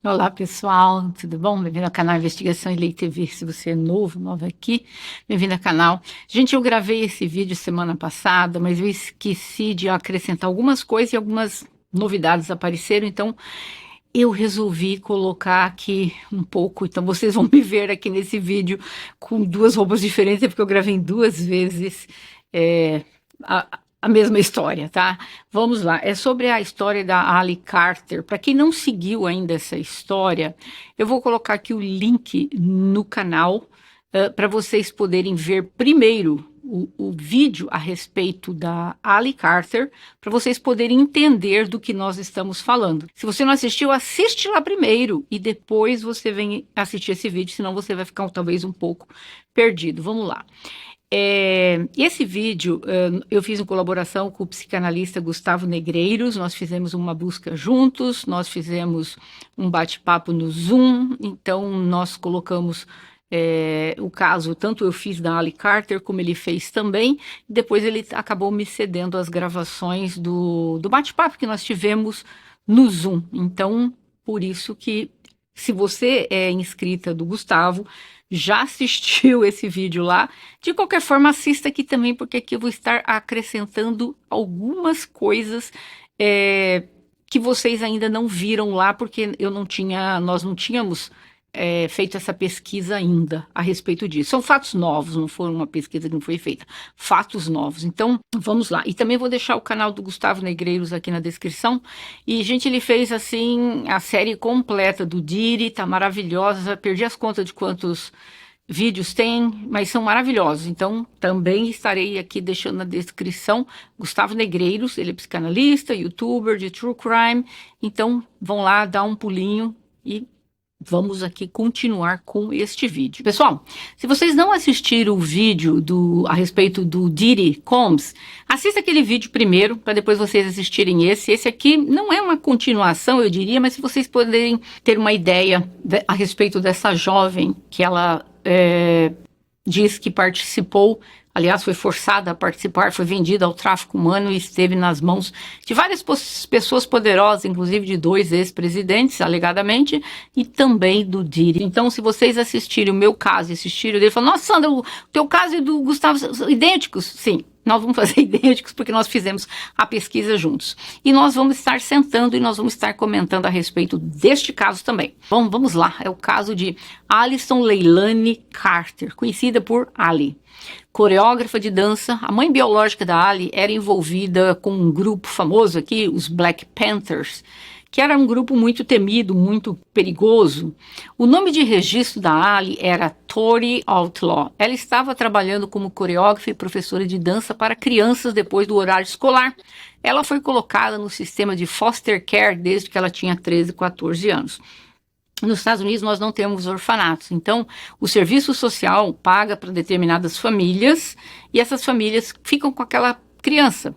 Olá pessoal, tudo bom? Bem-vindo ao canal Investigação e Lei TV. Se você é nova aqui, bem-vindo ao canal. Gente, eu gravei esse vídeo semana passada, mas eu esqueci de acrescentar algumas coisas e algumas novidades apareceram, então eu resolvi colocar aqui um pouco. Então vocês vão me ver aqui nesse vídeo com duas roupas diferentes, é porque eu gravei duas vezes a mesma história, tá? Vamos lá, é sobre a história da Ali Carter. Para quem não seguiu ainda essa história, eu vou colocar aqui o link no canal para vocês poderem ver primeiro o vídeo a respeito da Ali Carter, para vocês poderem entender do que nós estamos falando. Se você não assistiu, assiste lá primeiro e depois você vem assistir esse vídeo, senão você vai ficar talvez um pouco perdido. Vamos lá. Esse vídeo eu fiz em colaboração com o psicanalista Gustavo Negreiros. Nós fizemos uma busca juntos, nós fizemos um bate-papo no Zoom, então nós colocamos o caso, tanto eu fiz da Ali Carter, como ele fez também. Depois ele acabou me cedendo as gravações do bate-papo que nós tivemos no Zoom. Então, por isso que, se você é inscrita do Gustavo, já assistiu esse vídeo lá, de qualquer forma assista aqui também, porque aqui eu vou estar acrescentando algumas coisas que vocês ainda não viram lá, porque nós não tínhamos feito essa pesquisa ainda a respeito disso. São fatos novos, não foi uma pesquisa que não foi feita, fatos novos. Então, vamos lá. E também vou deixar o canal do Gustavo Negreiros aqui na descrição. E, gente, ele fez, assim, a série completa do Diri, tá maravilhosa. Perdi as contas de quantos vídeos tem, mas são maravilhosos. Então, também estarei aqui deixando na descrição. Gustavo Negreiros, ele é psicanalista, youtuber de true crime. Então, vão lá, dá um pulinho e vamos aqui continuar com este vídeo. Pessoal, se vocês não assistiram o vídeo a respeito do Diddy Combs, assista aquele vídeo primeiro, para depois vocês assistirem esse. Esse aqui não é uma continuação, eu diria, mas se vocês puderem ter uma ideia a respeito dessa jovem que ela diz que participou, aliás, foi forçada a participar, foi vendida ao tráfico humano e esteve nas mãos de várias pessoas poderosas, inclusive de 2 ex-presidentes, alegadamente, e também do Diddy. Então, se vocês assistirem o meu caso e assistirem o dele, falam, nossa, Sandra, o teu caso e do Gustavo são idênticos? Sim. Nós vamos fazer idênticos porque nós fizemos a pesquisa juntos. E nós vamos estar sentando e nós vamos estar comentando a respeito deste caso também. Bom, vamos lá. É o caso de Alison Leilani Carter, conhecida por Ali. Coreógrafa de dança, a mãe biológica da Ali era envolvida com um grupo famoso aqui, os Black Panthers, que era um grupo muito temido, muito perigoso. O nome de registro da Ali era Tori Outlaw. Ela estava trabalhando como coreógrafa e professora de dança para crianças depois do horário escolar. Ela foi colocada no sistema de foster care desde que ela tinha 13, 14 anos. Nos Estados Unidos nós não temos orfanatos, então o serviço social paga para determinadas famílias e essas famílias ficam com aquela criança.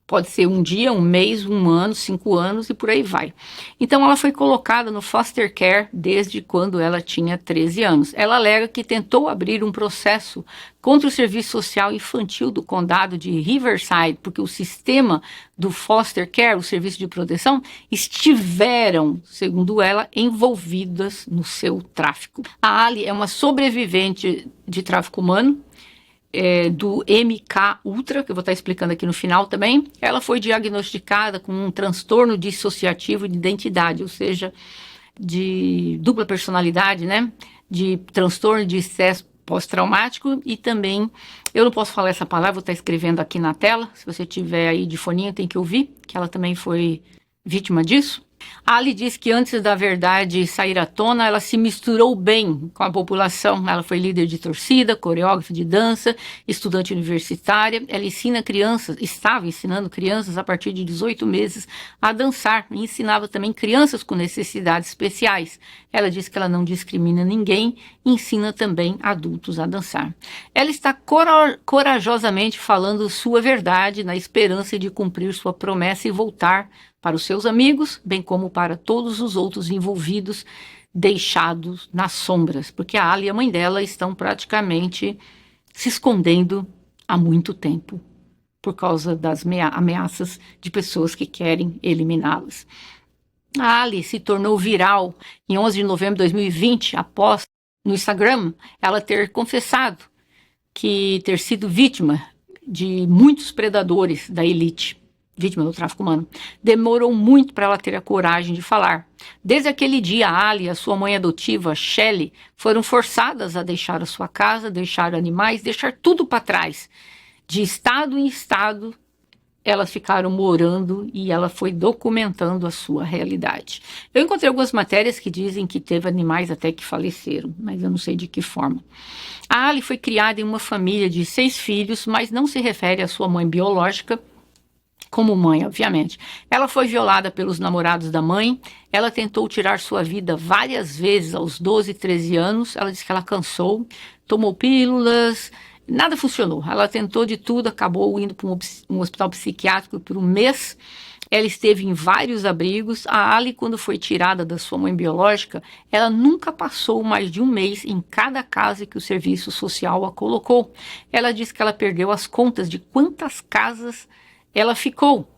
Pode ser um dia, um mês, um ano, 5 anos e por aí vai. Então ela foi colocada no foster care desde quando ela tinha 13 anos. Ela alega que tentou abrir um processo contra o Serviço Social Infantil do Condado de Riverside, porque o sistema do foster care, o serviço de proteção, estiveram, segundo ela, envolvidas no seu tráfico. A Ali é uma sobrevivente de tráfico humano, do MK Ultra, que eu vou estar explicando aqui no final também. Ela foi diagnosticada com um transtorno dissociativo de identidade, ou seja, de dupla personalidade, né? De transtorno de estresse pós-traumático e também, eu não posso falar essa palavra, vou estar escrevendo aqui na tela, se você tiver aí de foninho tem que ouvir, que ela também foi vítima disso. A Ali diz que antes da verdade sair à tona, ela se misturou bem com a população. Ela foi líder de torcida, coreógrafa de dança, estudante universitária. Ela estava ensinando crianças a partir de 18 meses a dançar e ensinava também crianças com necessidades especiais. Ela diz que ela não discrimina ninguém e ensina também adultos a dançar. Ela está corajosamente falando sua verdade na esperança de cumprir sua promessa e voltar para os seus amigos, bem como para todos os outros envolvidos, deixados nas sombras, porque a Ali e a mãe dela estão praticamente se escondendo há muito tempo, por causa das ameaças de pessoas que querem eliminá-las. A Ali se tornou viral em 11 de novembro de 2020, após, no Instagram, ela ter confessado que ter sido vítima de muitos predadores da elite, vítima do tráfico humano. Demorou muito para ela ter a coragem de falar. Desde aquele dia, a Ali e a sua mãe adotiva, Shelley, foram forçadas a deixar a sua casa, deixar animais, deixar tudo para trás. De estado em estado, elas ficaram morando e ela foi documentando a sua realidade. Eu encontrei algumas matérias que dizem que teve animais até que faleceram, mas eu não sei de que forma. A Ali foi criada em uma família de 6 filhos, mas não se refere à sua mãe biológica como mãe, obviamente. Ela foi violada pelos namorados da mãe, ela tentou tirar sua vida várias vezes aos 12, 13 anos, ela disse que ela cansou, tomou pílulas, nada funcionou. Ela tentou de tudo, acabou indo para um hospital psiquiátrico por um mês. Ela esteve em vários abrigos. A Ali, quando foi tirada da sua mãe biológica, ela nunca passou mais de um mês em cada casa que o serviço social a colocou. Ela disse que ela perdeu as contas de quantas casas ela ficou.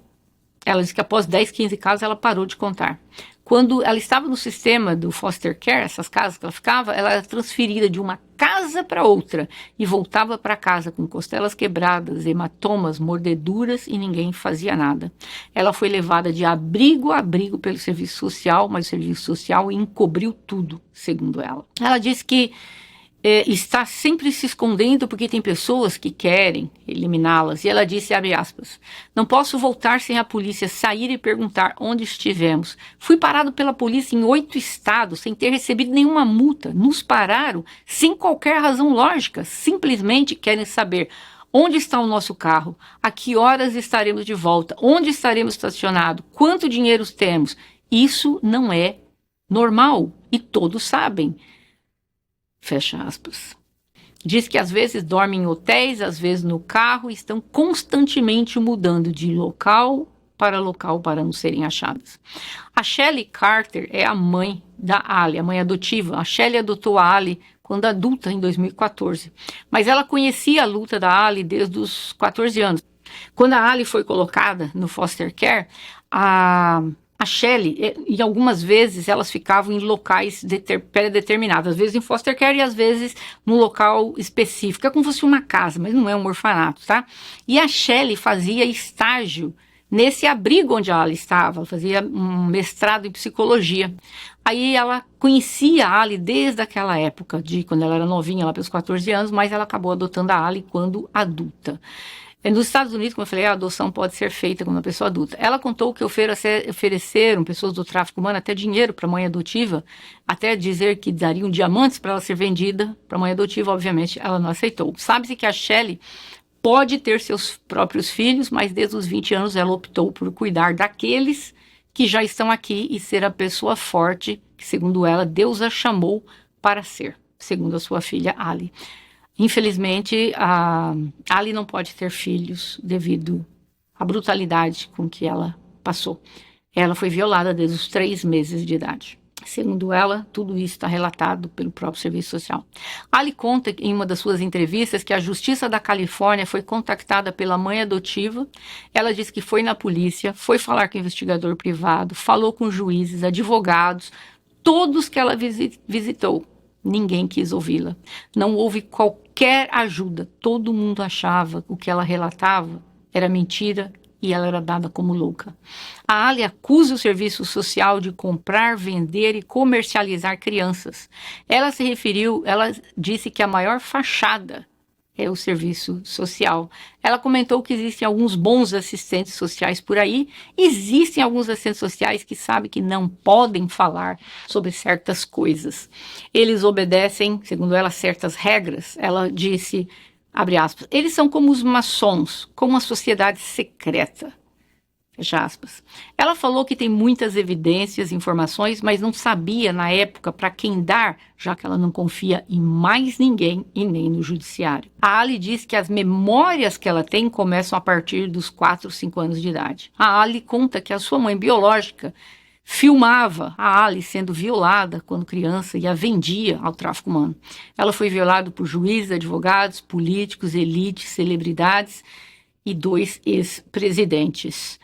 Ela disse que após 10, 15 casas ela parou de contar. Quando ela estava no sistema do foster care, essas casas que ela ficava, ela era transferida de uma casa para outra e voltava para casa com costelas quebradas, hematomas, mordeduras e ninguém fazia nada. Ela foi levada de abrigo a abrigo pelo serviço social, mas o serviço social encobriu tudo, segundo ela. Ela disse que está sempre se escondendo porque tem pessoas que querem eliminá-las. E ela disse, abre aspas, não posso voltar sem a polícia sair e perguntar onde estivemos. Fui parado pela polícia em 8 estados, sem ter recebido nenhuma multa. Nos pararam sem qualquer razão lógica. Simplesmente querem saber onde está o nosso carro, a que horas estaremos de volta, onde estaremos estacionados, quanto dinheiro temos. Isso não é normal e todos sabem. Fecha aspas. Diz que às vezes dormem em hotéis, às vezes no carro, e estão constantemente mudando de local para não serem achadas. A Shelley Carter é a mãe da Ali, a mãe adotiva. A Shelley adotou a Ali quando adulta, em 2014. Mas ela conhecia a luta da Ali desde os 14 anos. Quando a Ali foi colocada no foster care, a Shelley, e algumas vezes elas ficavam em locais pré-determinados, às vezes em foster care e às vezes num local específico, é como se fosse uma casa, mas não é um orfanato, tá? E a Shelley fazia estágio nesse abrigo onde ela estava, ela fazia um mestrado em psicologia. Aí ela conhecia a Ali desde aquela época, de quando ela era novinha, lá pelos 14 anos, mas ela acabou adotando a Ali quando adulta. Nos Estados Unidos, como eu falei, a adoção pode ser feita com uma pessoa adulta. Ela contou que ofereceram pessoas do tráfico humano até dinheiro para a mãe adotiva, até dizer que dariam diamantes para ela ser vendida para a mãe adotiva. Obviamente, ela não aceitou. Sabe-se que a Shelley pode ter seus próprios filhos, mas desde os 20 anos ela optou por cuidar daqueles que já estão aqui e ser a pessoa forte que, segundo ela, Deus a chamou para ser, segundo a sua filha Ali. Infelizmente, a Ali não pode ter filhos devido à brutalidade com que ela passou. Ela foi violada desde os 3 meses de idade. Segundo ela, tudo isso está relatado pelo próprio Serviço Social. Ali conta em uma das suas entrevistas que a Justiça da Califórnia foi contactada pela mãe adotiva. Ela disse que foi na polícia, foi falar com o investigador privado, falou com juízes, advogados, todos que ela visitou. Ninguém quis ouvi-la. Não houve qualquer ajuda. Todo mundo achava que o que ela relatava era mentira e ela era dada como louca. A Ali acusa o serviço social de comprar, vender e comercializar crianças. Ela disse que a maior fachada é o serviço social. Ela comentou que existem alguns bons assistentes sociais por aí, existem alguns assistentes sociais que sabem que não podem falar sobre certas coisas. Eles obedecem, segundo ela, certas regras. Ela disse, abre aspas, eles são como os maçons, como uma sociedade secreta. Fecha aspas. Ela falou que tem muitas evidências, informações, mas não sabia na época para quem dar, já que ela não confia em mais ninguém e nem no judiciário. A Ali diz que as memórias que ela tem começam a partir dos 4, 5 anos de idade. A Ali conta que a sua mãe biológica filmava a Ali sendo violada quando criança e a vendia ao tráfico humano. Ela foi violada por juízes, advogados, políticos, elites, celebridades e 2 ex-presidentes.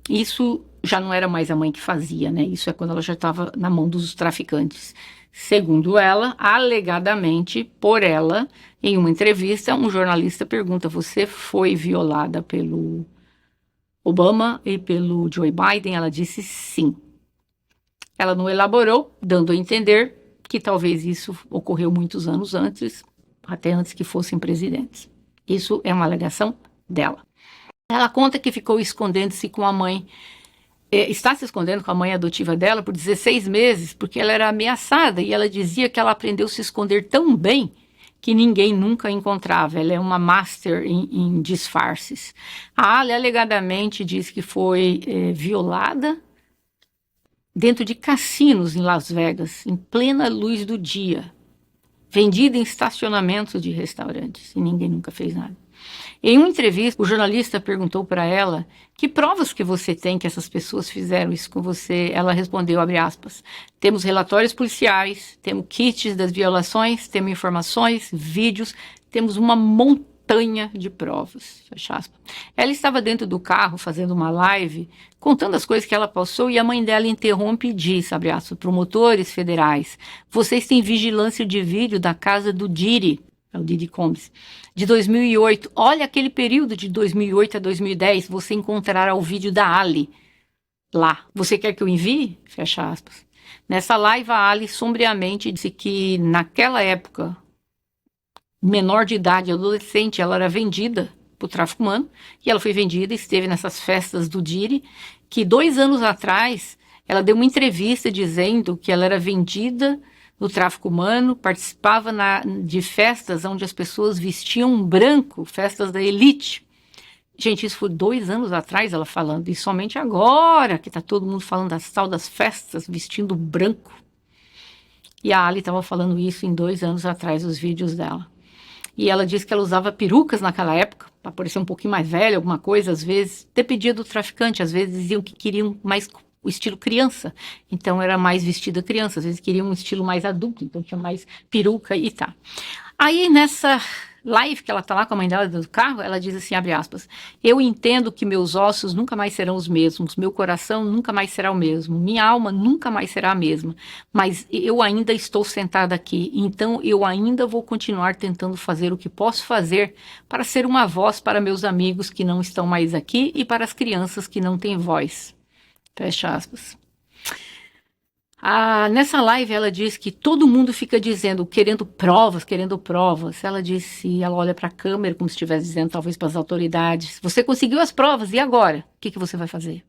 Isso já não era mais a mãe que fazia, né? Isso é quando ela já estava na mão dos traficantes. Segundo ela, alegadamente, por ela, em uma entrevista, um jornalista pergunta: você foi violada pelo Obama e pelo Joe Biden? Ela disse sim. Ela não elaborou, dando a entender que talvez isso ocorreu muitos anos antes, até antes que fossem presidentes. Isso é uma alegação dela. Ela conta que ficou escondendo-se com a mãe, está se escondendo com a mãe adotiva dela por 16 meses, porque ela era ameaçada, e ela dizia que ela aprendeu a se esconder tão bem que ninguém nunca a encontrava. Ela é uma master em disfarces. A Ali alegadamente diz que foi violada dentro de cassinos em Las Vegas, em plena luz do dia, vendida em estacionamentos de restaurantes, e ninguém nunca fez nada. Em uma entrevista, o jornalista perguntou para ela: que provas que você tem que essas pessoas fizeram isso com você? Ela respondeu, abre aspas, temos relatórios policiais, temos kits das violações, temos informações, vídeos, temos uma montanha de provas, fecha aspas. Ela estava dentro do carro fazendo uma live, contando as coisas que ela passou, e a mãe dela interrompe e diz, abre aspas, promotores federais, vocês têm vigilância de vídeo da casa do Diddy, é o Diddy Combs, de 2008. Olha aquele período de 2008 a 2010, você encontrará o vídeo da Ali lá. Você quer que eu envie? Fecha aspas. Nessa live, a Ali sombriamente disse que naquela época, menor de idade, adolescente, ela era vendida para o tráfico humano, e ela foi vendida, esteve nessas festas do Diddy, que 2 anos atrás, ela deu uma entrevista dizendo que ela era vendida no tráfico humano, participava de festas onde as pessoas vestiam branco, festas da elite. Gente, isso foi 2 anos atrás ela falando, e somente agora que está todo mundo falando das tal das festas vestindo branco. E a Ali estava falando isso em 2 anos atrás, os vídeos dela. E ela disse que ela usava perucas naquela época, para parecer um pouquinho mais velha, alguma coisa, às vezes, dependia do traficante, às vezes diziam que queriam mais o estilo criança, então era mais vestida criança, às vezes queriam um estilo mais adulto, então tinha mais peruca e tá. Aí nessa live que ela tá lá com a mãe dela do carro, ela diz assim, abre aspas, eu entendo que meus ossos nunca mais serão os mesmos, meu coração nunca mais será o mesmo, minha alma nunca mais será a mesma, mas eu ainda estou sentada aqui, então eu ainda vou continuar tentando fazer o que posso fazer para ser uma voz para meus amigos que não estão mais aqui e para as crianças que não têm voz. Fecha aspas. Nessa live ela diz que todo mundo fica dizendo, querendo provas, querendo provas. Ela disse, ela olha para a câmera como se estivesse dizendo, talvez para as autoridades, você conseguiu as provas, e agora? O que você vai fazer?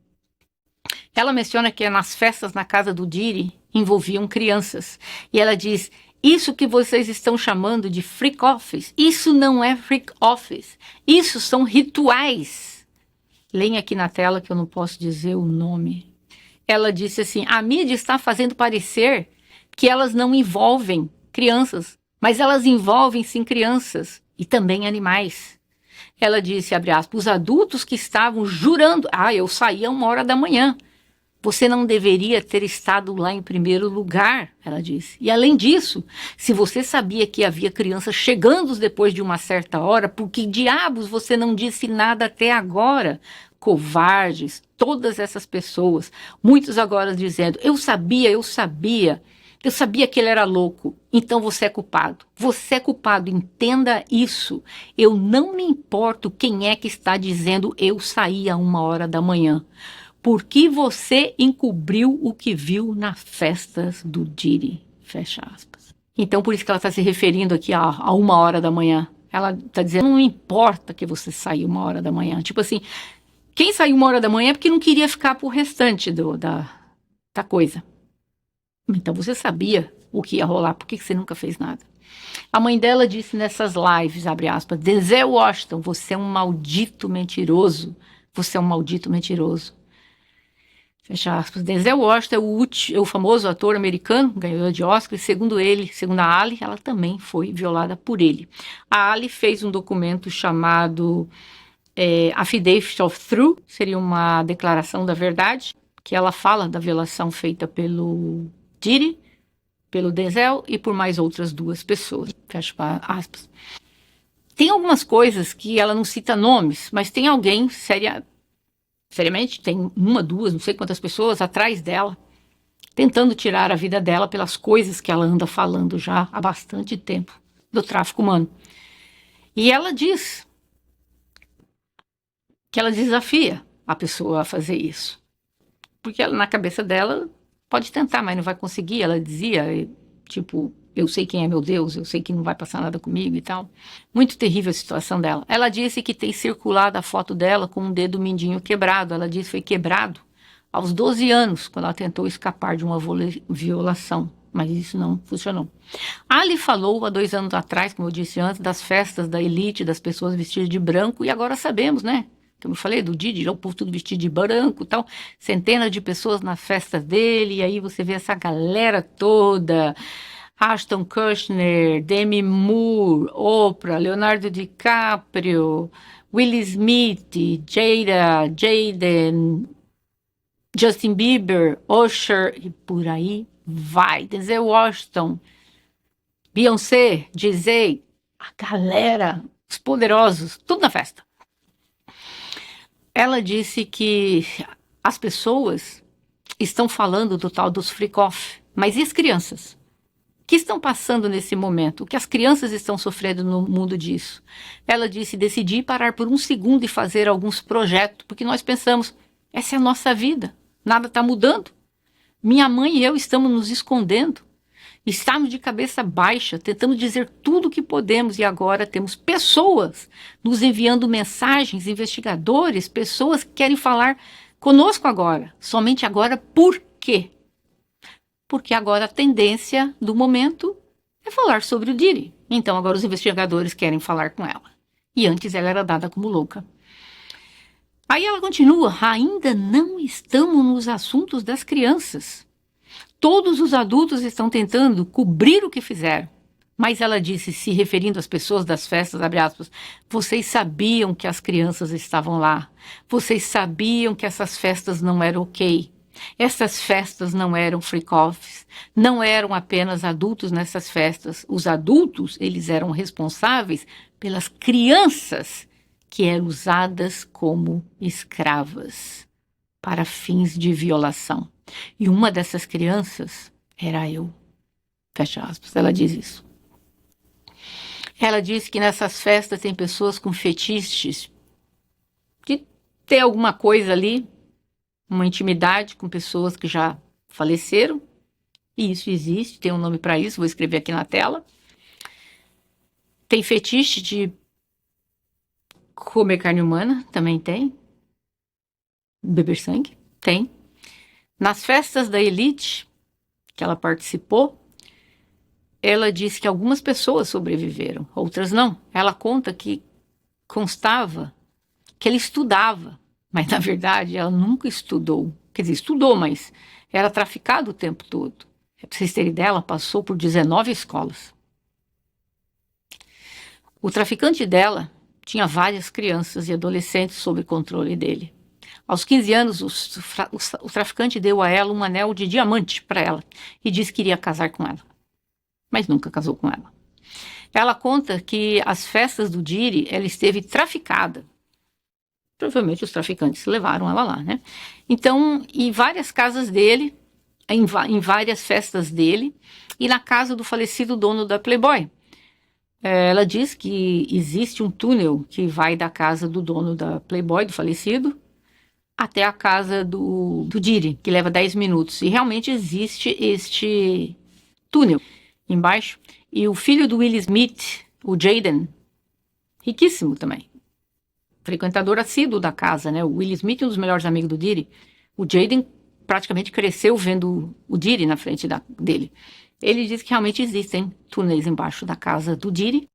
Ela menciona que nas festas na casa do Diddy envolviam crianças. E ela diz, isso que vocês estão chamando de freak office, isso não é freak office, isso são rituais. Leem aqui na tela que eu não posso dizer o nome. Ela disse assim, a mídia está fazendo parecer que elas não envolvem crianças, mas elas envolvem sim crianças e também animais. Ela disse, abre aspas, os adultos que estavam jurando, eu saí a 1h da manhã. Você não deveria ter estado lá em primeiro lugar, ela disse. E além disso, se você sabia que havia crianças chegando depois de uma certa hora, por que diabos você não disse nada até agora? Covardes, todas essas pessoas, muitos agora dizendo, eu sabia que ele era louco, então você é culpado. Você é culpado, entenda isso. Eu não me importo quem é que está dizendo eu saí a 1h da manhã. Por que você encobriu o que viu nas festas do Diddy? Fecha aspas. Então, por isso que ela está se referindo aqui a 1h da manhã. Ela está dizendo, não importa que você saiu 1h da manhã. Tipo assim, quem saiu 1h da manhã é porque não queria ficar pro restante da coisa. Então, você sabia o que ia rolar, por que você nunca fez nada? A mãe dela disse nessas lives, abre aspas, Denzel Washington, você é um maldito mentiroso. Você é um maldito mentiroso. Fecha aspas. Denzel Washington é o famoso ator americano, ganhador de Oscar, e segundo a Ali, ela também foi violada por ele. A Ali fez um documento chamado Affidavit of Truth, seria uma declaração da verdade, que ela fala da violação feita pelo Diddy, pelo Denzel e por mais outras 2 pessoas. Fecha aspas. Tem algumas coisas que ela não cita nomes, mas tem alguém Seriamente, tem uma, duas, não sei quantas pessoas atrás dela, tentando tirar a vida dela pelas coisas que ela anda falando já há bastante tempo do tráfico humano. E ela diz que ela desafia a pessoa a fazer isso. Porque ela, na cabeça dela, pode tentar, mas não vai conseguir. Ela dizia, tipo, eu sei quem é meu Deus, eu sei que não vai passar nada comigo e tal. Muito terrível a situação dela. Ela disse que tem circulado a foto dela com um dedo mindinho quebrado. Ela disse que foi quebrado aos 12 anos, quando ela tentou escapar de uma violação. Mas isso não funcionou. Ali falou há 2 anos atrás, como eu disse antes, das festas da elite, das pessoas vestidas de branco, e agora sabemos, né? Como eu falei, do Didi, o povo tudo vestido de branco e tal, centenas de pessoas nas festas dele, e aí você vê essa galera toda, Ashton Kutcher, Demi Moore, Oprah, Leonardo DiCaprio, Will Smith, Jaden, Justin Bieber, Usher, e por aí vai. Denzel Washington, Beyoncé, Jay-Z, a galera, os poderosos, tudo na festa. Ela disse que as pessoas estão falando do tal dos freak-off, mas e as crianças? O que estão passando nesse momento? O que as crianças estão sofrendo no mundo disso? Ela disse, decidi parar por um segundo e fazer alguns projetos, porque nós pensamos, essa é a nossa vida, nada está mudando. Minha mãe e eu estamos nos escondendo. Estamos de cabeça baixa, tentando dizer tudo o que podemos e agora temos pessoas nos enviando mensagens, investigadores, pessoas que querem falar conosco agora. Somente agora, por quê? Porque agora a tendência do momento é falar sobre o Diddy. Então agora os investigadores querem falar com ela. E antes ela era dada como louca. Aí ela continua, ainda não estamos nos assuntos das crianças. Todos os adultos estão tentando cobrir o que fizeram. Mas ela disse, se referindo às pessoas das festas, abre aspas, vocês sabiam que as crianças estavam lá. Vocês sabiam que essas festas não eram ok. Essas festas não eram freak-offs. Não eram apenas adultos nessas festas. Os adultos, eles eram responsáveis pelas crianças que eram usadas como escravas para fins de violação. E uma dessas crianças era eu. Fecha aspas. Ela diz isso. Ela diz que nessas festas tem pessoas com fetiches de ter alguma coisa ali, uma intimidade com pessoas que já faleceram. E isso existe, tem um nome para isso, vou escrever aqui na tela. Tem fetiche de comer carne humana, também tem. Beber sangue, tem. Nas festas da elite que ela participou, ela disse que algumas pessoas sobreviveram, outras não. Ela conta que constava que ela estudava, mas na verdade ela nunca estudou. Quer dizer, estudou, mas era traficada o tempo todo. Para vocês terem ideia, ela passou por 19 escolas. O traficante dela tinha várias crianças e adolescentes sob controle dele. Aos 15 anos, o traficante deu a ela um anel de diamante para ela e disse que iria casar com ela, mas nunca casou com ela. Ela conta que as festas do Diddy, ela esteve traficada. Provavelmente os traficantes levaram ela lá, né? Então, em várias casas dele, em várias festas dele, e na casa do falecido dono da Playboy. Ela diz que existe um túnel que vai da casa do dono da Playboy, do falecido, até a casa do Diddy, que leva 10 minutos. E realmente existe este túnel embaixo. E o filho do Will Smith, o Jaden, riquíssimo também, frequentador assíduo da casa, né? O Will Smith é um dos melhores amigos do Diddy. O Jaden praticamente cresceu vendo o Diddy na frente dele. Ele diz que realmente existem túneis embaixo da casa do Diddy.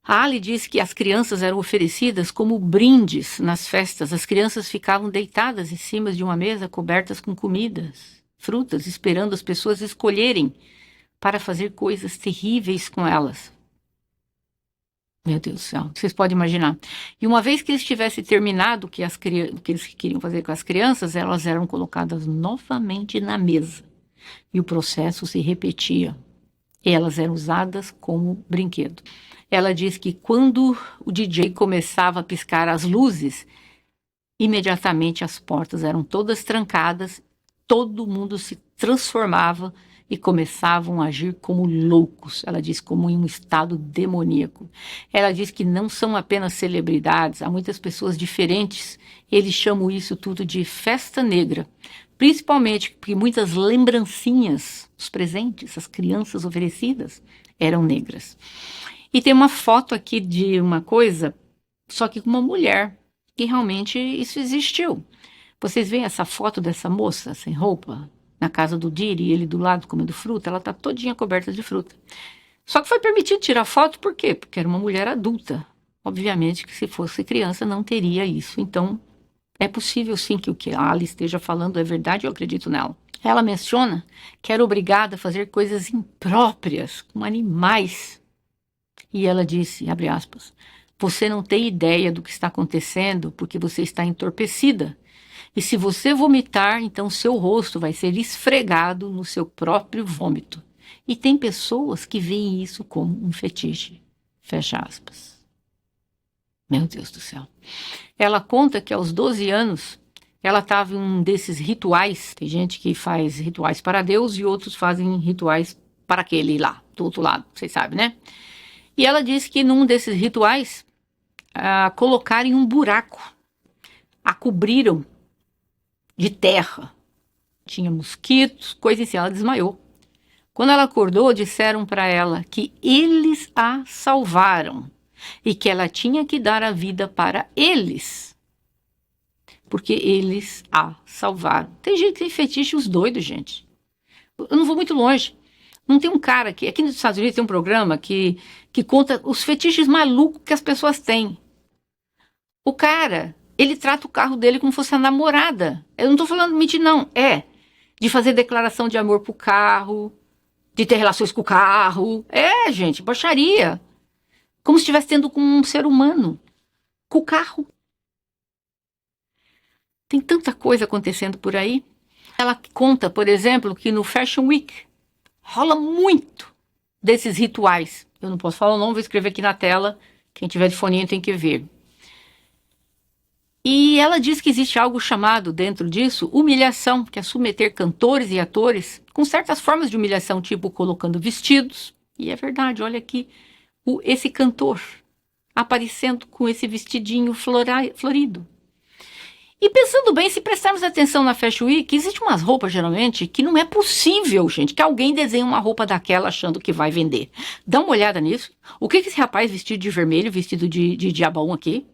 A Ali diz que as crianças eram oferecidas como brindes nas festas. As crianças ficavam deitadas em cima de uma mesa cobertas com comidas, frutas, esperando as pessoas escolherem para fazer coisas terríveis com elas. Meu Deus do céu, vocês podem imaginar. E uma vez que eles tivessem terminado o que eles queriam fazer com as crianças, elas eram colocadas novamente na mesa. E o processo se repetia. E elas eram usadas como brinquedo. Ela diz que quando o DJ começava a piscar as luzes, imediatamente as portas eram todas trancadas, todo mundo se transformava e começavam a agir como loucos. Ela diz como em um estado demoníaco. Ela diz que não são apenas celebridades, há muitas pessoas diferentes. Eles chamam isso tudo de festa negra, principalmente porque muitas lembrancinhas, os presentes, as crianças oferecidas, eram negras. E tem uma foto aqui de uma coisa, só que com uma mulher, que realmente isso existiu. Vocês veem essa foto dessa moça sem roupa? Na casa do Diri, ele do lado comendo fruta, ela tá todinha coberta de fruta. Só que foi permitido tirar foto, por quê? Porque era uma mulher adulta. Obviamente que se fosse criança não teria isso. Então, é possível sim que o que a Ali esteja falando é verdade, eu acredito nela. Ela menciona que era obrigada a fazer coisas impróprias com animais. E ela disse, abre aspas, você não tem ideia do que está acontecendo porque você está entorpecida. E se você vomitar, então seu rosto vai ser esfregado no seu próprio vômito. E tem pessoas que veem isso como um fetiche. Fecha aspas. Meu Deus do céu. Ela conta que aos 12 anos, ela estava em um desses rituais. Tem gente que faz rituais para Deus e outros fazem rituais para aquele lá, do outro lado, vocês sabem, né? E ela disse que num desses rituais, colocaram em um buraco, a cobriram de terra. Tinha mosquitos, coisa assim, ela desmaiou. Quando ela acordou, disseram para ela que eles a salvaram e que ela tinha que dar a vida para eles, porque eles a salvaram. Tem gente que tem fetiche os doidos, gente. Eu não vou muito longe. Não tem um cara que, aqui nos Estados Unidos tem um programa que conta os fetiches malucos que as pessoas têm. O cara, ele trata o carro dele como se fosse a namorada. Eu não tô falando de mentir, não. É de fazer declaração de amor pro carro, de ter relações com o carro. É, gente, baixaria. Como se estivesse tendo com um ser humano. Com o carro. Tem tanta coisa acontecendo por aí. Ela conta, por exemplo, que no Fashion Week rola muito desses rituais. Eu não posso falar o nome, vou escrever aqui na tela. Quem tiver de foninho tem que ver. E ela diz que existe algo chamado, dentro disso, humilhação, que é submeter cantores e atores com certas formas de humilhação, tipo colocando vestidos. E é verdade, olha aqui, esse cantor aparecendo com esse vestidinho florido. E pensando bem, se prestarmos atenção na Fashion Week, existe umas roupas, geralmente, que não é possível, gente, que alguém desenhe uma roupa daquela achando que vai vender. Dá uma olhada nisso. O que esse rapaz vestido de vermelho, vestido de diabão aqui?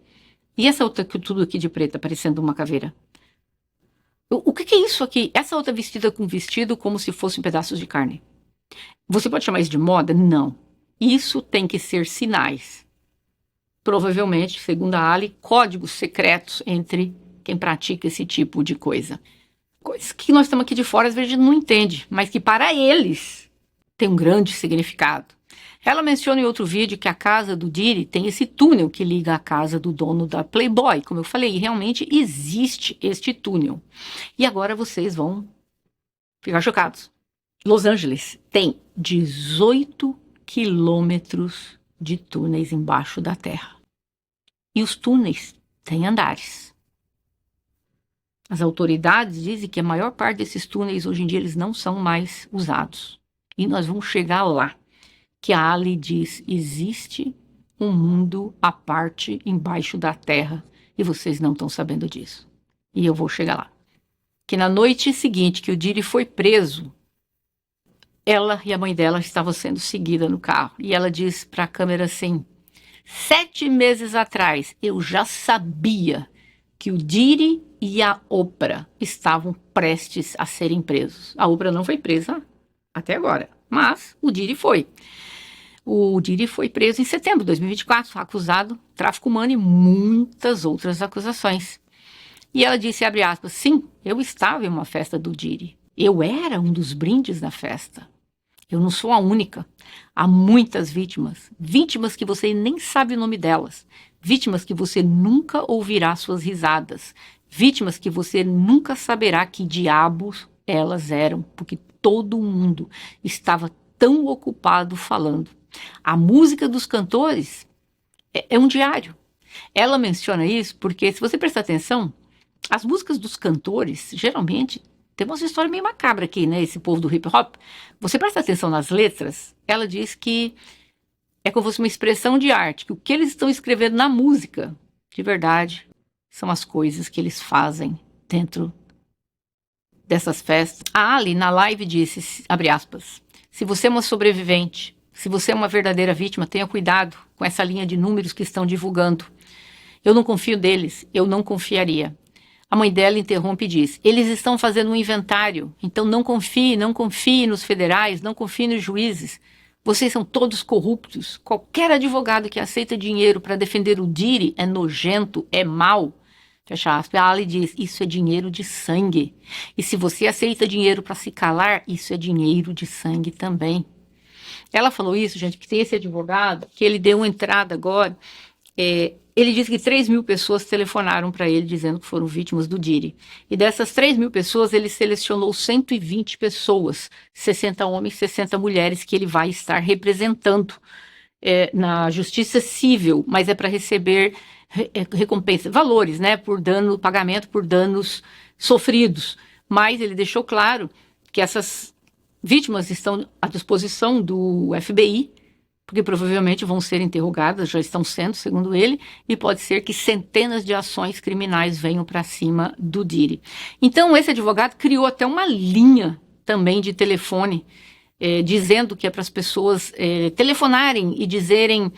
E essa outra, tudo aqui de preta, parecendo uma caveira? O que é isso aqui? Essa outra vestida com vestido como se fossem pedaços de carne. Você pode chamar isso de moda? Não. Isso tem que ser sinais. Provavelmente, segundo a Ali, códigos secretos entre quem pratica esse tipo de coisa. Coisas que nós estamos aqui de fora, às vezes a gente não entende, mas que para eles tem um grande significado. Ela menciona em outro vídeo que a casa do Diri tem esse túnel que liga a casa do dono da Playboy. Como eu falei, realmente existe este túnel. E agora vocês vão ficar chocados. Los Angeles tem 18 quilômetros de túneis embaixo da terra. E os túneis têm andares. As autoridades dizem que a maior parte desses túneis hoje em dia eles não são mais usados. E nós vamos chegar lá. Que a Ali diz, existe um mundo à parte embaixo da terra e vocês não estão sabendo disso. E eu vou chegar lá. Que na noite seguinte que o Diri foi preso, ela e a mãe dela estavam sendo seguidas no carro. E ela diz para a câmera assim, 7 meses atrás eu já sabia que o Diri e a Oprah estavam prestes a serem presos. A Oprah não foi presa até agora, mas o Diri foi. O Diri foi preso em setembro de 2024, acusado de tráfico humano e muitas outras acusações. E ela disse, abre aspas, sim, eu estava em uma festa do Diri. Eu era um dos brindes da festa. Eu não sou a única. Há muitas vítimas. Vítimas que você nem sabe o nome delas. Vítimas que você nunca ouvirá suas risadas. Vítimas que você nunca saberá que diabos elas eram. Porque todo mundo estava tão ocupado falando. A música dos cantores é um diário. Ela menciona isso porque, se você prestar atenção, as músicas dos cantores, geralmente, tem uma história meio macabra aqui, né? Esse povo do hip hop. Você presta atenção nas letras, ela diz que é como se fosse uma expressão de arte, que o que eles estão escrevendo na música, de verdade, são as coisas que eles fazem dentro dessas festas. A Ali, na live, disse, abre aspas, se você é uma sobrevivente, se você é uma verdadeira vítima, tenha cuidado com essa linha de números que estão divulgando. Eu não confio deles, eu não confiaria. A mãe dela interrompe e diz, eles estão fazendo um inventário, então não confie nos federais, não confie nos juízes. Vocês são todos corruptos. Qualquer advogado que aceita dinheiro para defender o Diddy é nojento, é mau. Fecha aspas. A Ali diz, isso é dinheiro de sangue. E se você aceita dinheiro para se calar, isso é dinheiro de sangue também. Ela falou isso, gente, que tem esse advogado, que ele deu uma entrada agora, ele disse que 3.000 pessoas telefonaram para ele dizendo que foram vítimas do Diddy. E dessas 3.000 pessoas, ele selecionou 120 pessoas, 60 homens, 60 mulheres, que ele vai estar representando na justiça civil, mas é para receber recompensa, valores, né, por pagamento por danos sofridos. Mas ele deixou claro que essas vítimas estão à disposição do FBI, porque provavelmente vão ser interrogadas, já estão sendo, segundo ele, e pode ser que centenas de ações criminais venham para cima do Diddy. Então, esse advogado criou até uma linha também de telefone, dizendo que é para as pessoas telefonarem e dizerem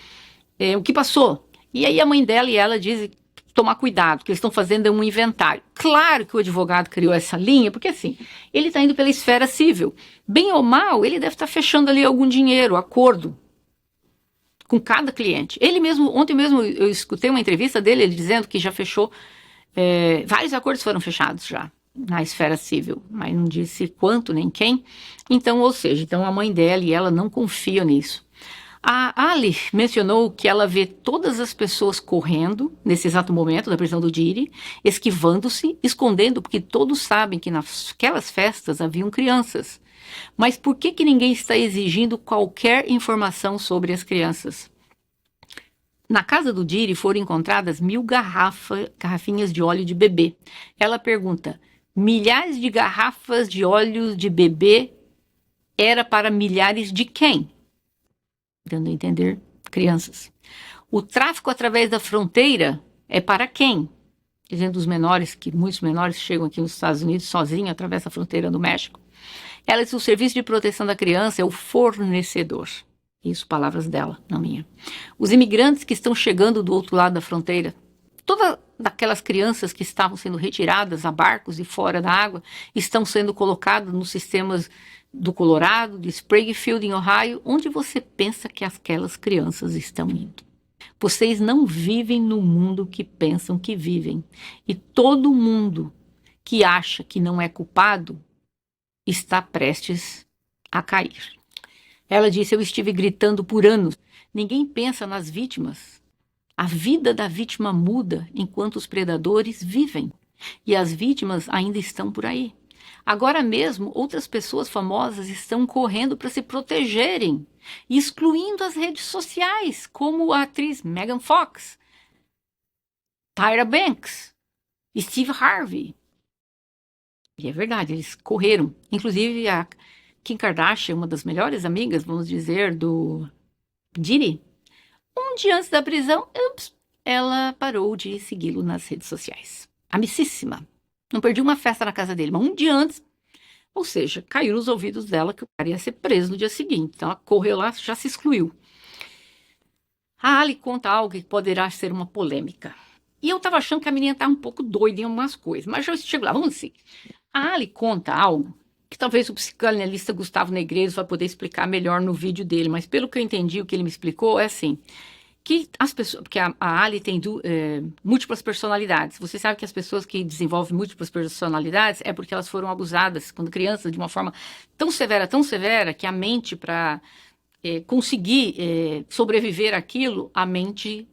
o que passou. E aí a mãe dela e ela dizem tomar cuidado, que eles estão fazendo um inventário. Claro que o advogado criou essa linha, porque assim, ele está indo pela esfera civil. Bem ou mal, ele deve estar fechando ali algum dinheiro, acordo, com cada cliente. Ele mesmo, ontem mesmo eu escutei uma entrevista dele, ele dizendo que já fechou, vários acordos foram fechados já na esfera civil, mas não disse quanto nem quem. Então, ou seja, então a mãe dela e ela não confiam nisso. A Ali mencionou que ela vê todas as pessoas correndo nesse exato momento da prisão do Diddy, esquivando-se, escondendo, porque todos sabem que naquelas festas haviam crianças. Mas por que ninguém está exigindo qualquer informação sobre as crianças? Na casa do Diddy foram encontradas 1.000 garrafinhas de óleo de bebê. Ela pergunta, milhares de garrafas de óleo de bebê era para milhares de quem? Dando a entender, crianças. O tráfico através da fronteira é para quem? Dizendo os menores, que muitos menores chegam aqui nos Estados Unidos sozinhos, atravessam a fronteira do México. Ela diz que o serviço de proteção da criança é o fornecedor. Isso, palavras dela, não minha. Os imigrantes que estão chegando do outro lado da fronteira, todas aquelas crianças que estavam sendo retiradas a barcos e fora da água, estão sendo colocadas nos sistemas do Colorado, de Springfield, em Ohio, onde você pensa que aquelas crianças estão indo. Vocês não vivem no mundo que pensam que vivem. E todo mundo que acha que não é culpado está prestes a cair. Ela disse, eu estive gritando por anos. Ninguém pensa nas vítimas. A vida da vítima muda enquanto os predadores vivem. E as vítimas ainda estão por aí. Agora mesmo, outras pessoas famosas estão correndo para se protegerem, excluindo as redes sociais, como a atriz Megan Fox, Tyra Banks, Steve Harvey. E é verdade, eles correram. Inclusive a Kim Kardashian, uma das melhores amigas, vamos dizer, do Diddy, um dia antes da prisão, ela parou de segui-lo nas redes sociais. Amicíssima. Não perdi uma festa na casa dele, mas um dia antes, ou seja, caiu nos ouvidos dela que o cara ia ser preso no dia seguinte. Então ela correu lá, já se excluiu. A Ali conta algo que poderá ser uma polêmica. E eu tava achando que a menina tá um pouco doida em algumas coisas, mas já chego lá, vamos assim. A Ali conta algo que talvez o psicanalista Gustavo Negreiros vai poder explicar melhor no vídeo dele, mas pelo que eu entendi, o que ele me explicou é assim, que as pessoas, porque a Ali tem múltiplas personalidades. Você sabe que as pessoas que desenvolvem múltiplas personalidades é porque elas foram abusadas quando crianças de uma forma tão severa, que a mente, para conseguir sobreviver àquilo, a mente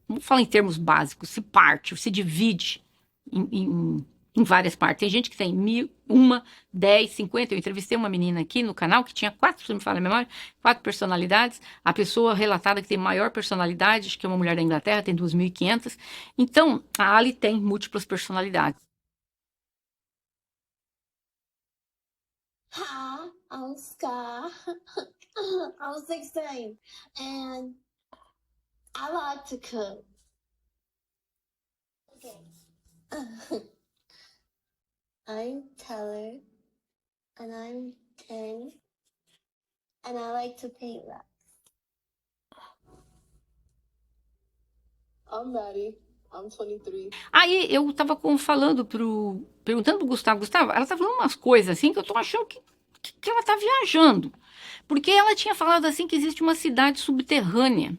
vamos falar em termos básicos, se parte, se divide em em várias partes. Tem gente que tem 1.000, 1, 10, 50. Eu entrevistei uma menina aqui no canal que tinha 4, se não me falha a memória, 4 personalidades. A pessoa relatada que tem maior personalidade, acho que é uma mulher da Inglaterra, tem 2.500. Então, a Ali tem múltiplas personalidades. Hi, I'm Sky. I'm 16 and I like to cook. Okay. I'm Taylor and I'm 10 and I like to paint rocks. I'm Maddie. I'm 23. Aí eu tava perguntando pro Gustavo, ela tá falando umas coisas assim que eu tô achando que ela tá viajando. Porque ela tinha falado assim que existe uma cidade subterrânea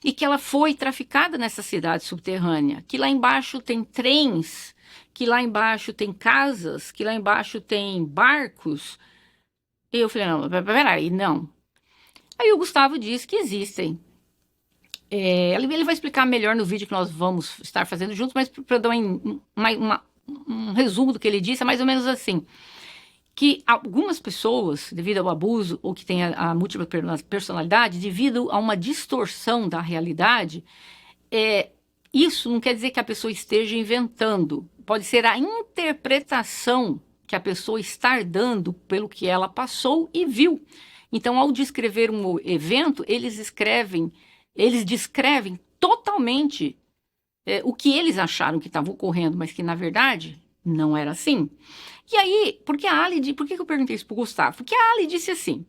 e que ela foi traficada nessa cidade subterrânea, que lá embaixo tem trens, que lá embaixo tem casas, que lá embaixo tem barcos. E eu falei, não, peraí, não. Aí o Gustavo disse que existem. Ele vai explicar melhor no vídeo que nós vamos estar fazendo juntos, mas para dar um resumo do que ele disse, é mais ou menos assim, que algumas pessoas, devido ao abuso ou que têm a múltipla personalidade, devido a uma distorção da realidade, isso não quer dizer que a pessoa esteja inventando, pode ser a interpretação que a pessoa está dando pelo que ela passou e viu. Então, ao descrever um evento, eles descrevem totalmente o que eles acharam que estava ocorrendo, mas que na verdade não era assim. E aí, por que eu perguntei isso para o Gustavo? Porque a Ali disse assim,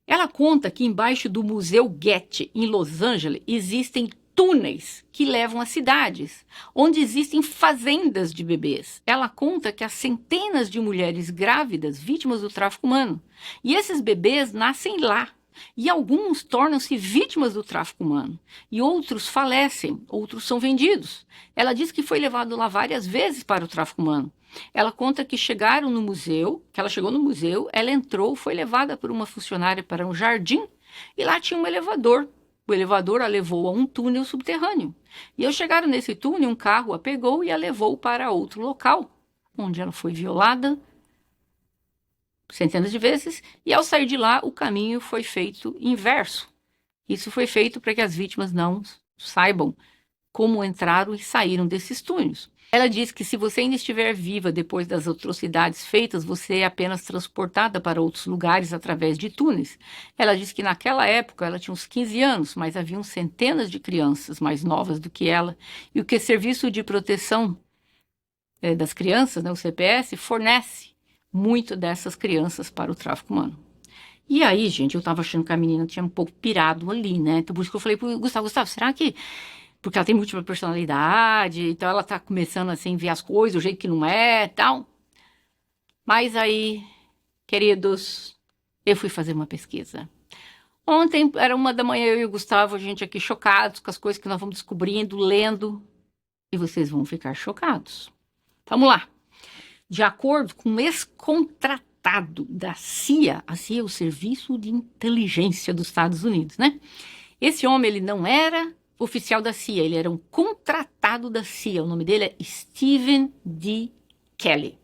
ela conta que embaixo do Museu Getty, em Los Angeles, existem túneis que levam a cidades, onde existem fazendas de bebês. Ela conta que há centenas de mulheres grávidas vítimas do tráfico humano. E esses bebês nascem lá. E alguns tornam-se vítimas do tráfico humano. E outros falecem, outros são vendidos. Ela diz que foi levado lá várias vezes para o tráfico humano. Ela conta que chegaram no museu, que ela chegou no museu, ela entrou, foi levada por uma funcionária para um jardim e lá tinha um elevador. O elevador a levou a um túnel subterrâneo. E ao chegar nesse túnel, um carro a pegou e a levou para outro local, onde ela foi violada centenas de vezes, e ao sair de lá, o caminho foi feito inverso. Isso foi feito para que as vítimas não saibam como entraram e saíram desses túneis. Ela diz que se você ainda estiver viva depois das atrocidades feitas, você é apenas transportada para outros lugares através de túneis. Ela diz que naquela época ela tinha uns 15 anos, mas haviam centenas de crianças mais novas do que ela, e o que o Serviço de Proteção das Crianças, né, o CPS, fornece muito dessas crianças para o tráfico humano. E aí, gente, eu tava achando que a menina tinha um pouco pirado ali, né? Então, por isso que eu falei pro Gustavo, será que... Porque ela tem múltipla personalidade, então ela tá começando assim, a ver as coisas do jeito que não é e tal. Mas aí, queridos, eu fui fazer uma pesquisa. Ontem, era 1 da manhã, eu e o Gustavo, a gente aqui chocados com as coisas que nós vamos descobrindo, lendo. E vocês vão ficar chocados. Vamos lá. De acordo com um ex-contratado da CIA, a CIA é o Serviço de Inteligência dos Estados Unidos, né? Esse homem, ele não era oficial da CIA, ele era um contratado da CIA. O nome dele é Stephen D. Kelly.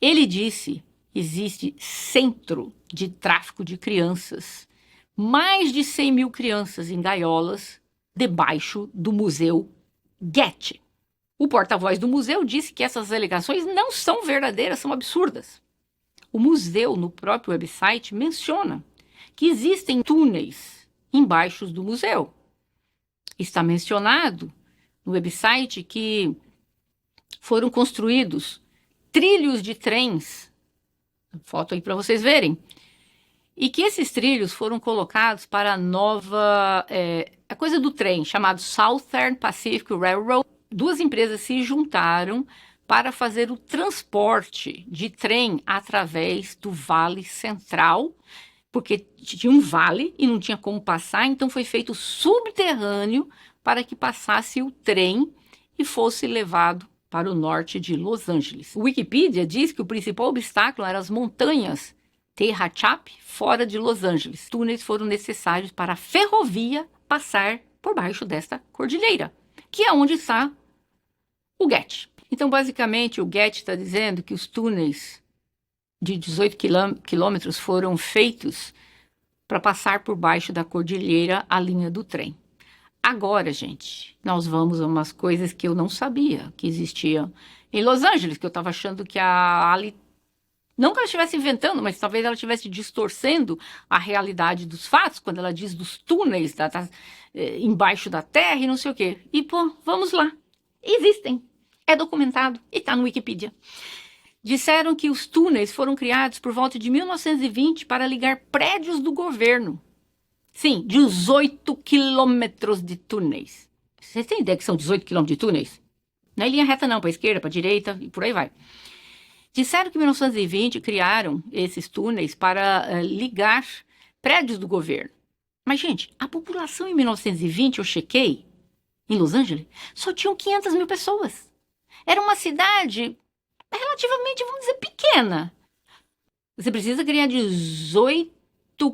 Ele disse, existe centro de tráfico de crianças, mais de 100.000 crianças em gaiolas debaixo do Museu Getty. O porta-voz do museu disse que essas alegações não são verdadeiras, são absurdas. O museu, no próprio website, menciona que existem túneis embaixo do museu. Está mencionado no website que foram construídos trilhos de trens, foto aí para vocês verem, e que esses trilhos foram colocados para a nova, a coisa do trem, chamado Southern Pacific Railroad. 2 empresas se juntaram para fazer o transporte de trem através do Vale Central, porque tinha um vale e não tinha como passar, então foi feito subterrâneo para que passasse o trem e fosse levado para o norte de Los Angeles. O Wikipedia diz que o principal obstáculo eram as montanhas Tehachapi, fora de Los Angeles. Túneis foram necessários para a ferrovia passar por baixo desta cordilheira, que é onde está o Getty. Então, basicamente, o Getty está dizendo que os túneis de 18 quilômetros foram feitos para passar por baixo da cordilheira a linha do trem. Agora, gente, nós vamos a umas coisas que eu não sabia que existiam em Los Angeles, que eu estava achando que a Ali, não que ela estivesse inventando, mas talvez ela estivesse distorcendo a realidade dos fatos, quando ela diz dos túneis embaixo da terra e não sei o quê. E, pô, vamos lá. Existem. É documentado e está no Wikipedia. Disseram que os túneis foram criados por volta de 1920 para ligar prédios do governo. Sim, 18 quilômetros de túneis. Você tem ideia que são 18 quilômetros de túneis? Não é linha reta não, para a esquerda, para a direita e por aí vai. Disseram que em 1920 criaram esses túneis para ligar prédios do governo. Mas, gente, a população em 1920, eu chequei, em Los Angeles, só tinham 500 mil pessoas. Era uma cidade relativamente, vamos dizer, pequena. Você precisa criar 18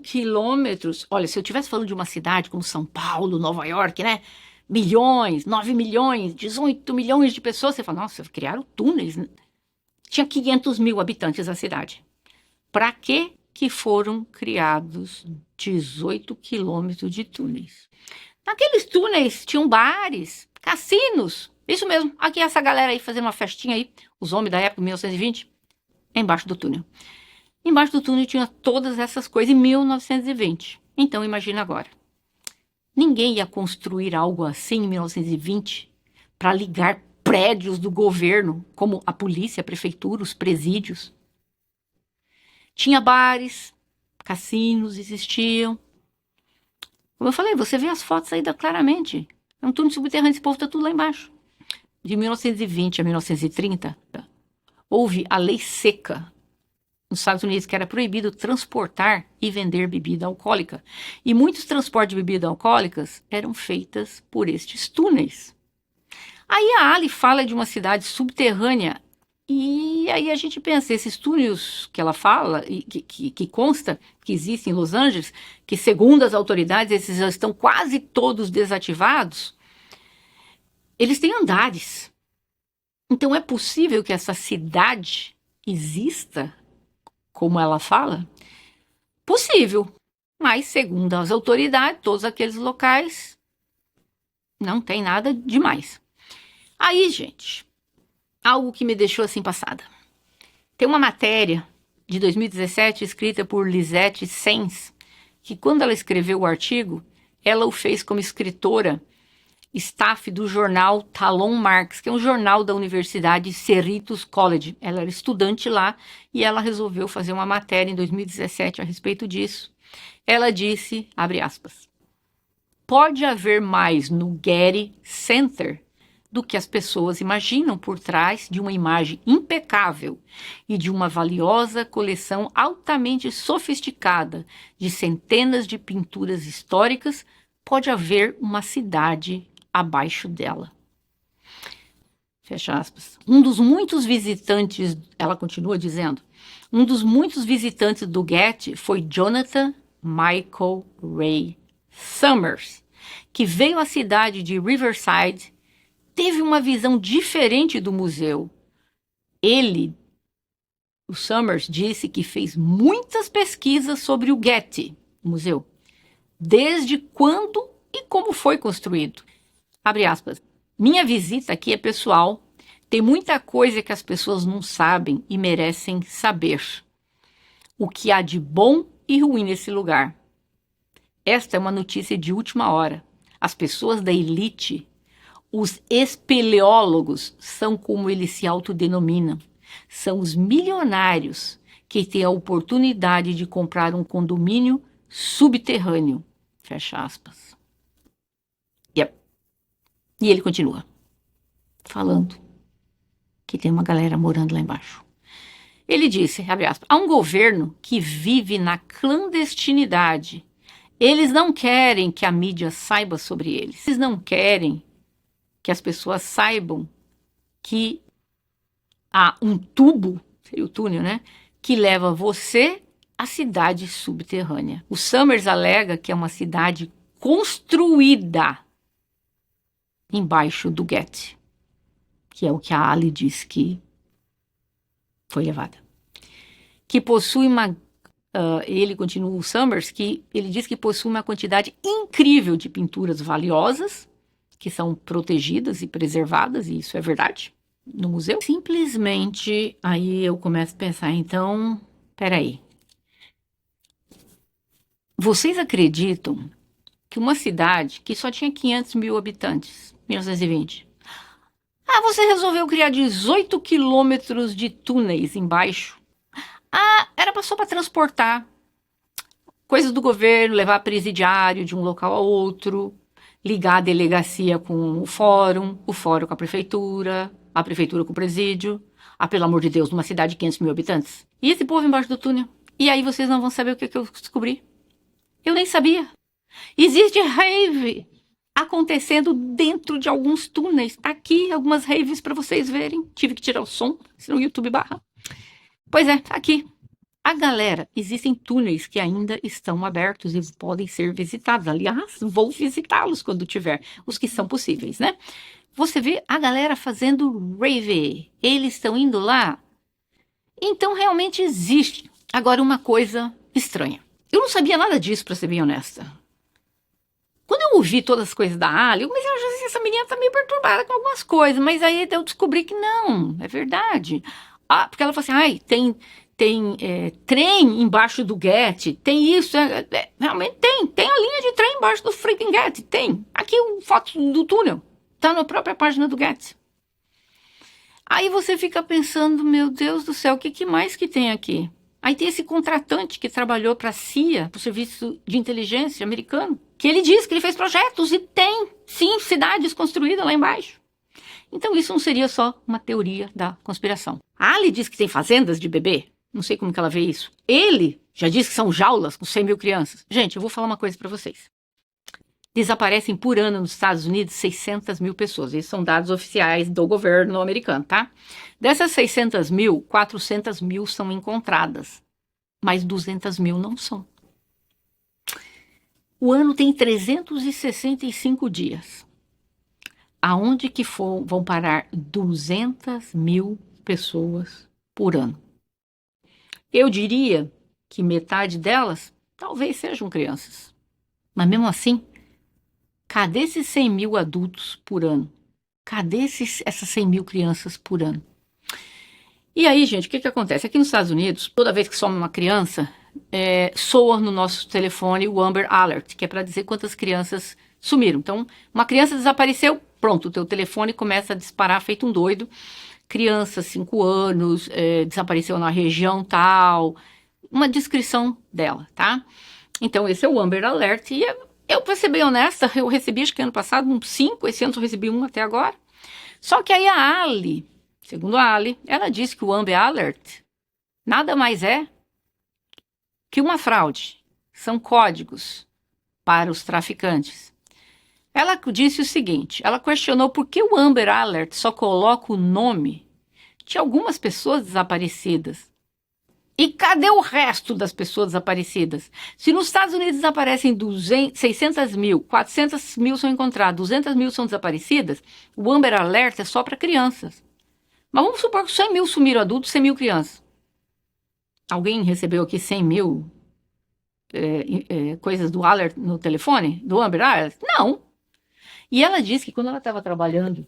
quilômetros. Olha, se eu estivesse falando de uma cidade como São Paulo, Nova York, né? Milhões, 9 milhões, 18 milhões de pessoas, você fala, nossa, criaram túneis. Tinha 500 mil habitantes a cidade. Para que foram criados 18 quilômetros de túneis? Naqueles túneis tinham bares, cassinos. Isso mesmo, aqui essa galera aí fazendo uma festinha aí, os homens da época, 1920, embaixo do túnel. Embaixo do túnel tinha todas essas coisas em 1920. Então imagina agora. Ninguém ia construir algo assim em 1920 para ligar prédios do governo, como a polícia, a prefeitura, os presídios. Tinha bares, cassinos existiam. Como eu falei, você vê as fotos aí claramente. É um túnel subterrâneo, esse povo está tudo lá embaixo. De 1920 a 1930, houve a lei seca nos Estados Unidos, que era proibido transportar e vender bebida alcoólica. E muitos transportes de bebidas alcoólicas eram feitas por estes túneis. Aí a Ali fala de uma cidade subterrânea, e aí a gente pensa, esses túneis que ela fala, e que consta que existem em Los Angeles, que segundo as autoridades, esses já estão quase todos desativados, eles têm andares. Então é possível que essa cidade exista, como ela fala? Possível. Mas, segundo as autoridades, todos aqueles locais não tem nada demais. Aí, gente, algo que me deixou assim passada. Tem uma matéria de 2017 escrita por Lisette Sens, que quando ela escreveu o artigo, ela o fez como escritora staff do jornal Talon Marx, que é um jornal da Universidade Cerritos College. Ela era estudante lá e ela resolveu fazer uma matéria em 2017 a respeito disso. Ela disse, abre aspas, pode haver mais no Getty Center do que as pessoas imaginam por trás de uma imagem impecável e de uma valiosa coleção altamente sofisticada de centenas de pinturas históricas, pode haver uma cidade abaixo dela. Fecha aspas. Um dos muitos visitantes, ela continua dizendo, um dos muitos visitantes do Getty foi Jonathan Michael Ray Summers, que veio à cidade de Riverside, teve uma visão diferente do museu. Ele, o Summers, disse que fez muitas pesquisas sobre o Getty, o museu, desde quando e como foi construído. Abre aspas, minha visita aqui é pessoal, tem muita coisa que as pessoas não sabem e merecem saber. O que há de bom e ruim nesse lugar. Esta é uma notícia de última hora. As pessoas da elite, os espeleólogos, são como eles se autodenominam. São os milionários que têm a oportunidade de comprar um condomínio subterrâneo. Fecha aspas. E ele continua falando que tem uma galera morando lá embaixo. Ele disse, abre aspas, há um governo que vive na clandestinidade. Eles não querem que a mídia saiba sobre eles. Eles não querem que as pessoas saibam que há um tubo, seria o túnel, né? Que leva você à cidade subterrânea. O Summers alega que é uma cidade construída embaixo do Getty. que é o que a Ali diz que foi levada. Que possui ele continua, o Summers, que ele diz que possui uma quantidade incrível de pinturas valiosas, que são protegidas e preservadas, e isso é verdade, no museu. Simplesmente, aí eu começo a pensar, então, peraí. Vocês acreditam que uma cidade que só tinha 500 mil habitantes, 1920, você resolveu criar 18 quilômetros de túneis embaixo? Era só para transportar coisas do governo, levar presidiário de um local a outro, ligar a delegacia com o fórum com a prefeitura com o presídio. Pelo amor de Deus, numa cidade de 500 mil habitantes. E esse povo embaixo do túnel? E aí vocês não vão saber o que eu descobri. Eu nem sabia. Existe rave acontecendo dentro de alguns túneis. Tá aqui algumas raves para vocês verem. Tive que tirar o som, senão o YouTube barra. Pois é, tá aqui. A galera, existem túneis que ainda estão abertos e podem ser visitados. Aliás, vou visitá-los quando tiver, os que são possíveis, né? Você vê a galera fazendo rave. Eles estão indo lá. Então, realmente existe. Agora, uma coisa estranha. Eu não sabia nada disso, para ser bem honesta. Quando eu ouvi todas as coisas da Ali, eu comecei a achar assim, essa menina tá meio perturbada com algumas coisas. Mas aí eu descobri que não, é verdade. Porque ela falou assim, tem trem embaixo do Getty, tem isso, realmente tem a linha de trem embaixo do freaking Getty, tem. Aqui foto do túnel, tá na própria página do Getty. Aí você fica pensando, meu Deus do céu, o que mais que tem aqui? Aí tem esse contratante que trabalhou para a CIA, para o Serviço de Inteligência americano, que ele diz que ele fez projetos e tem, sim, cidades construídas lá embaixo. Então isso não seria só uma teoria da conspiração. A Ali diz que tem fazendas de bebê. Não sei como que ela vê isso. Ele já disse que são jaulas com 100 mil crianças. Gente, eu vou falar uma coisa para vocês. Desaparecem por ano nos Estados Unidos 600 mil pessoas. Esses são dados oficiais do governo americano, tá? Dessas 600 mil, 400 mil são encontradas. Mas 200 mil não são. O ano tem 365 dias. Aonde que vão parar 200 mil pessoas por ano? Eu diria que metade delas talvez sejam crianças. Mas mesmo assim, cadê esses 100 mil adultos por ano? Cadê essas 100 mil crianças por ano? E aí, gente, o que acontece? Aqui nos Estados Unidos, toda vez que some uma criança, soa no nosso telefone o Amber Alert, que é para dizer quantas crianças sumiram. Então, uma criança desapareceu, pronto, o teu telefone começa a disparar feito um doido. Criança, 5 anos, desapareceu na região tal, uma descrição dela, tá? Então, esse é o Amber Alert. E eu, pra ser bem honesta, eu recebi, acho que ano passado, 5, esse ano eu recebi 1 até agora. Só que aí a Ali, segundo a Ali, ela disse que o Amber Alert nada mais é que uma fraude. São códigos para os traficantes. Ela disse o seguinte, ela questionou por que o Amber Alert só coloca o nome de algumas pessoas desaparecidas. E cadê o resto das pessoas desaparecidas? Se nos Estados Unidos desaparecem 600 mil, 400 mil são encontradas, 200 mil são desaparecidas, o Amber Alert é só para crianças. Mas vamos supor que 100 mil sumiram adultos, 100 mil crianças. Alguém recebeu aqui 100 mil coisas do alert no telefone? Do Amber Alert? Não. E ela disse que quando ela estava trabalhando,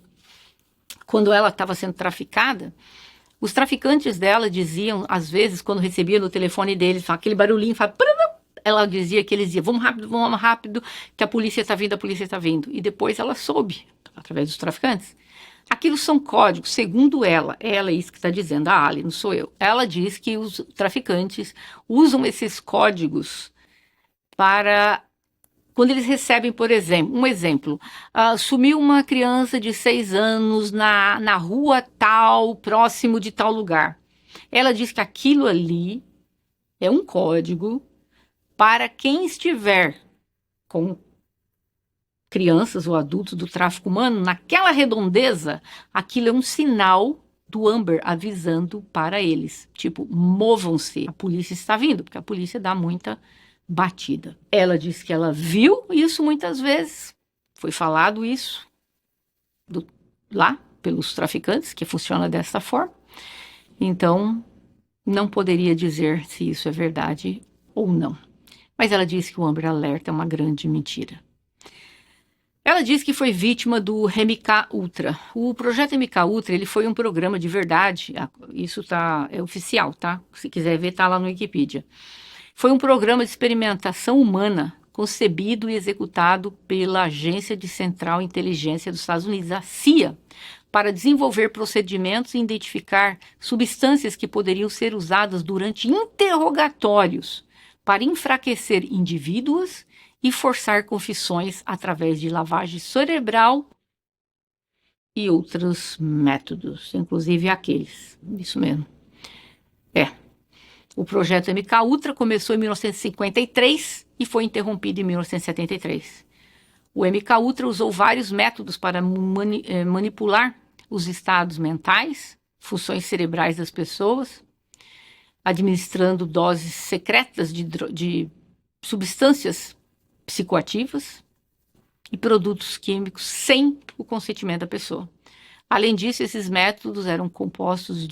quando ela estava sendo traficada, os traficantes dela diziam, às vezes, quando recebia no telefone deles, aquele barulhinho, ela dizia que eles diziam, vamos rápido, que a polícia está vindo. E depois ela soube, através dos traficantes. Aquilo são códigos, segundo ela é isso que está dizendo, a Ali, não sou eu. Ela diz que os traficantes usam esses códigos para... Quando eles recebem, por exemplo, sumiu uma criança de 6 anos na rua tal, próximo de tal lugar. Ela diz que aquilo ali é um código para quem estiver com crianças ou adultos do tráfico humano, naquela redondeza, aquilo é um sinal do Amber avisando para eles. Tipo, movam-se, a polícia está vindo, porque a polícia dá muita batida. Ela disse que ela viu isso muitas vezes, foi falado isso lá pelos traficantes, que funciona dessa forma. Então, não poderia dizer se isso é verdade ou não. Mas ela disse que o Amber Alert é uma grande mentira. Ela disse que foi vítima do MK Ultra. O projeto MK Ultra, ele foi um programa de verdade, isso é oficial, tá? Se quiser ver, tá lá no Wikipedia. Foi um programa de experimentação humana concebido e executado pela Agência de Central Inteligência dos Estados Unidos, a CIA, para desenvolver procedimentos e identificar substâncias que poderiam ser usadas durante interrogatórios para enfraquecer indivíduos e forçar confissões através de lavagem cerebral e outros métodos, inclusive aqueles. Isso mesmo. O projeto MK Ultra começou em 1953 e foi interrompido em 1973. O MK Ultra usou vários métodos para manipular os estados mentais, funções cerebrais das pessoas, administrando doses secretas de substâncias psicoativas e produtos químicos sem o consentimento da pessoa. Além disso, esses métodos eram compostos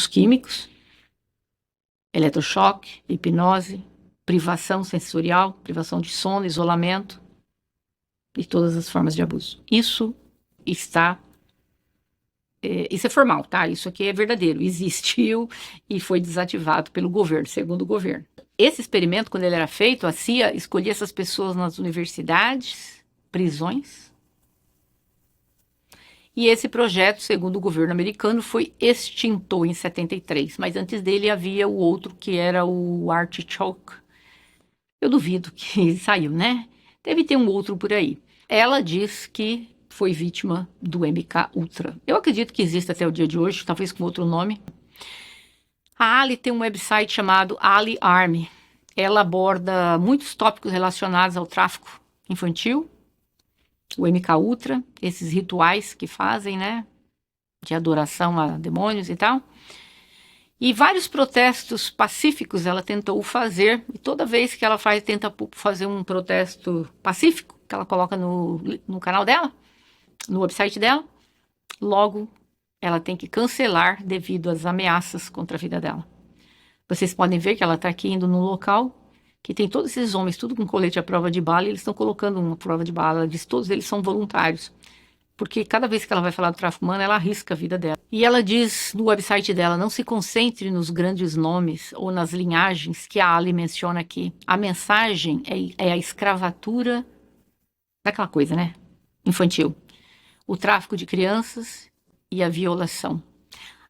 químicos, eletrochoque, hipnose, privação sensorial, privação de sono, isolamento e todas as formas de abuso. Isso é formal, tá? Isso aqui é verdadeiro, existiu e foi desativado pelo governo, segundo o governo. Esse experimento, quando ele era feito, a CIA escolhia essas pessoas nas universidades, prisões. E esse projeto, segundo o governo americano, foi extinto em 73. Mas antes dele havia o outro, que era o Artichoke. Eu duvido que saiu, né? Deve ter um outro por aí. Ela diz que foi vítima do MK Ultra. Eu acredito que existe até o dia de hoje, talvez com outro nome. A Ali tem um website chamado Ali Army. Ela aborda muitos tópicos relacionados ao tráfico infantil, o MK Ultra, esses rituais que fazem, né, de adoração a demônios e tal. E vários protestos pacíficos ela tentou fazer, e toda vez que ela tenta fazer um protesto pacífico, que ela coloca no canal dela, no website dela, logo ela tem que cancelar devido às ameaças contra a vida dela. Vocês podem ver que ela está aqui indo num local que tem todos esses homens, tudo com colete à prova de bala, e eles estão colocando uma prova de bala. Ela diz que todos eles são voluntários, porque cada vez que ela vai falar do tráfico humano, ela arrisca a vida dela. E ela diz no website dela, não se concentre nos grandes nomes ou nas linhagens que a Ali menciona aqui. A mensagem é a escravatura daquela coisa, né? Infantil. O tráfico de crianças e a violação.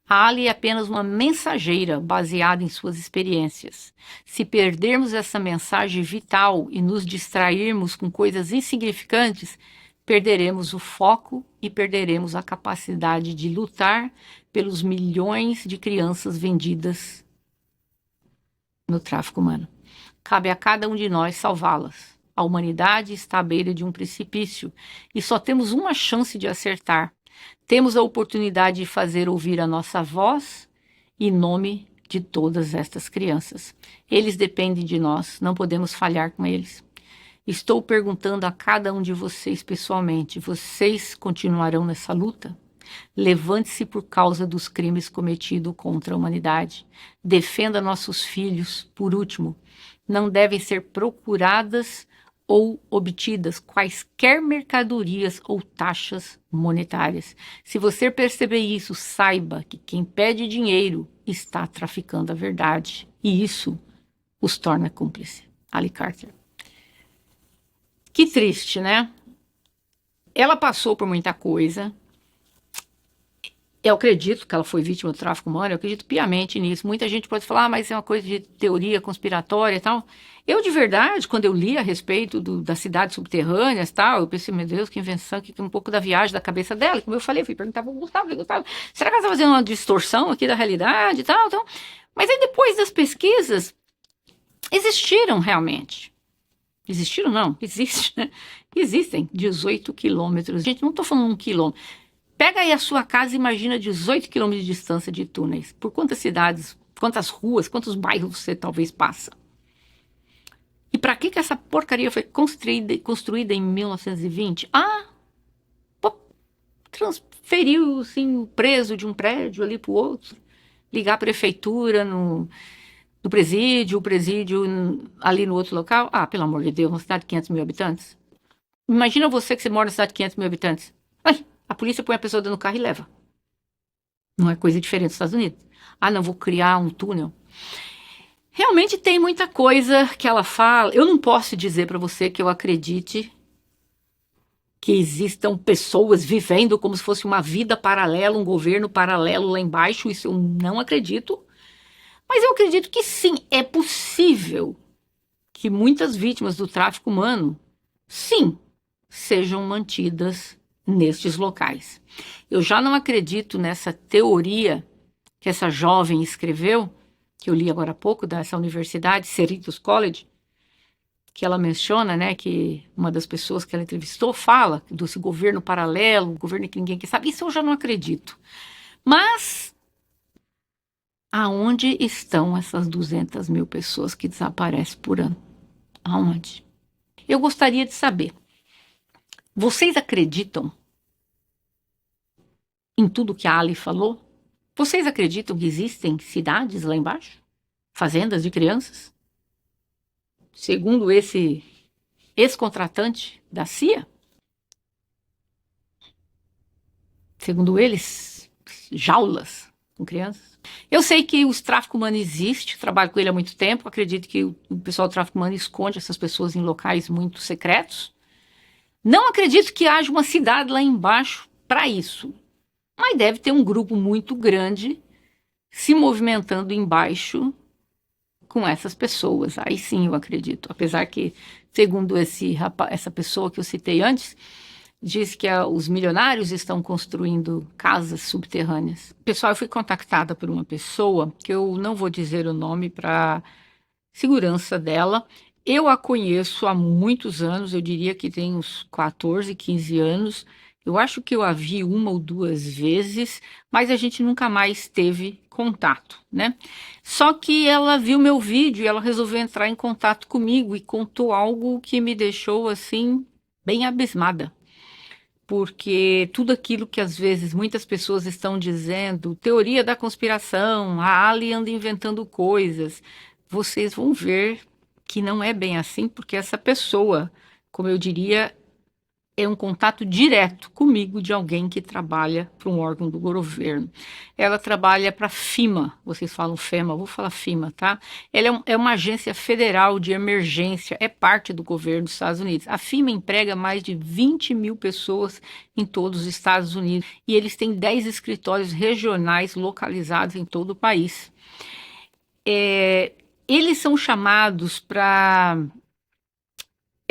A Ali é apenas uma mensageira baseada em suas experiências. Se perdermos essa mensagem vital e nos distrairmos com coisas insignificantes, perderemos o foco e perderemos a capacidade de lutar pelos milhões de crianças vendidas no tráfico humano. Cabe a cada um de nós salvá-las. A humanidade está à beira de um precipício e só temos uma chance de acertar. Temos a oportunidade de fazer ouvir a nossa voz em nome de todas estas crianças. Eles dependem de nós, não podemos falhar com eles. Estou perguntando a cada um de vocês pessoalmente, vocês continuarão nessa luta? Levante-se por causa dos crimes cometidos contra a humanidade. Defenda nossos filhos. Por último, não devem ser procuradas ou obtidas quaisquer mercadorias ou taxas monetárias. Se você perceber isso, saiba que quem pede dinheiro está traficando a verdade. E isso os torna cúmplices. Ali Carter. Que triste, né? Ela passou por muita coisa. Eu acredito que ela foi vítima do tráfico humano, eu acredito piamente nisso. Muita gente pode falar, mas é uma coisa de teoria conspiratória e tal. Eu, de verdade, quando eu li a respeito das cidades subterrâneas e tal, eu pensei, meu Deus, que invenção, que um pouco da viagem da cabeça dela. Como eu falei, eu fui perguntar para o Gustavo, será que ela está fazendo uma distorção aqui da realidade e tal? Então, mas aí depois das pesquisas, existiram realmente. Existiram não, existe, né? Existem 18 quilômetros. Gente, não estou falando 1 quilômetro. Pega aí a sua casa e imagina 18 quilômetros de distância de túneis. Por quantas cidades, quantas ruas, quantos bairros você talvez passa? E para que essa porcaria foi construída em 1920? transferir assim, o preso de um prédio ali para o outro, ligar a prefeitura no presídio, o presídio ali no outro local. Ah, pelo amor de Deus, uma cidade de 500 mil habitantes. Imagina você que você mora na cidade de 500 mil habitantes. Ai, a polícia põe a pessoa dentro do carro e leva. Não é coisa diferente dos Estados Unidos. Ah, não, vou criar um túnel. Realmente tem muita coisa que ela fala. Eu não posso dizer para você que eu acredite que existam pessoas vivendo como se fosse uma vida paralela, um governo paralelo lá embaixo. Isso eu não acredito. Mas eu acredito que sim, é possível que muitas vítimas do tráfico humano, sim, sejam mantidas nestes locais. Eu já não acredito nessa teoria que essa jovem escreveu, que eu li agora há pouco, dessa universidade, Cerritos College, que ela menciona, né, que uma das pessoas que ela entrevistou fala desse governo paralelo, governo que ninguém quer saber. Isso eu já não acredito. Mas aonde estão essas 200 mil pessoas que desaparecem por ano? Aonde? Eu gostaria de saber. Vocês acreditam em tudo que a Ali falou? Vocês acreditam que existem cidades lá embaixo? Fazendas de crianças? Segundo esse ex-contratante da CIA? Segundo eles, jaulas com crianças? Eu sei que o tráfico humano existe, trabalho com ele há muito tempo, acredito que o pessoal do tráfico humano esconde essas pessoas em locais muito secretos. Não acredito que haja uma cidade lá embaixo para isso, mas deve ter um grupo muito grande se movimentando embaixo com essas pessoas. Aí sim eu acredito, apesar que, segundo essa pessoa que eu citei antes, diz que os milionários estão construindo casas subterrâneas. Pessoal, eu fui contactada por uma pessoa, que eu não vou dizer o nome para segurança dela. Eu a conheço há muitos anos, eu diria que tem uns 14, 15 anos. Eu acho que eu a vi uma ou duas vezes, mas a gente nunca mais teve contato, né? Só que ela viu meu vídeo e ela resolveu entrar em contato comigo e contou algo que me deixou assim bem abismada. Porque tudo aquilo que às vezes muitas pessoas estão dizendo, teoria da conspiração, a Ali anda inventando coisas, vocês vão ver que não é bem assim, porque essa pessoa, como eu diria, é um contato direto comigo de alguém que trabalha para um órgão do governo. Ela trabalha para a FEMA, vocês falam FEMA, eu vou falar FEMA, tá? Ela é uma agência federal de emergência, é parte do governo dos Estados Unidos. A FEMA emprega mais de 20 mil pessoas em todos os Estados Unidos e eles têm 10 escritórios regionais localizados em todo o país. Eles são chamados para...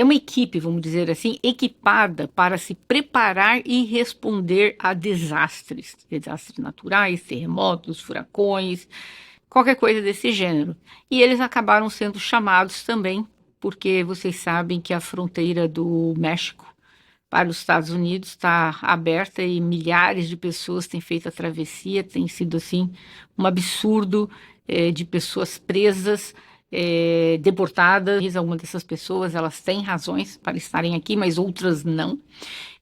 É uma equipe, vamos dizer assim, equipada para se preparar e responder a desastres naturais, terremotos, furacões, qualquer coisa desse gênero. E eles acabaram sendo chamados também, porque vocês sabem que a fronteira do México para os Estados Unidos está aberta e milhares de pessoas têm feito a travessia, tem sido assim um absurdo de pessoas presas, deportadas. Algumas dessas pessoas elas têm razões para estarem aqui, mas outras não.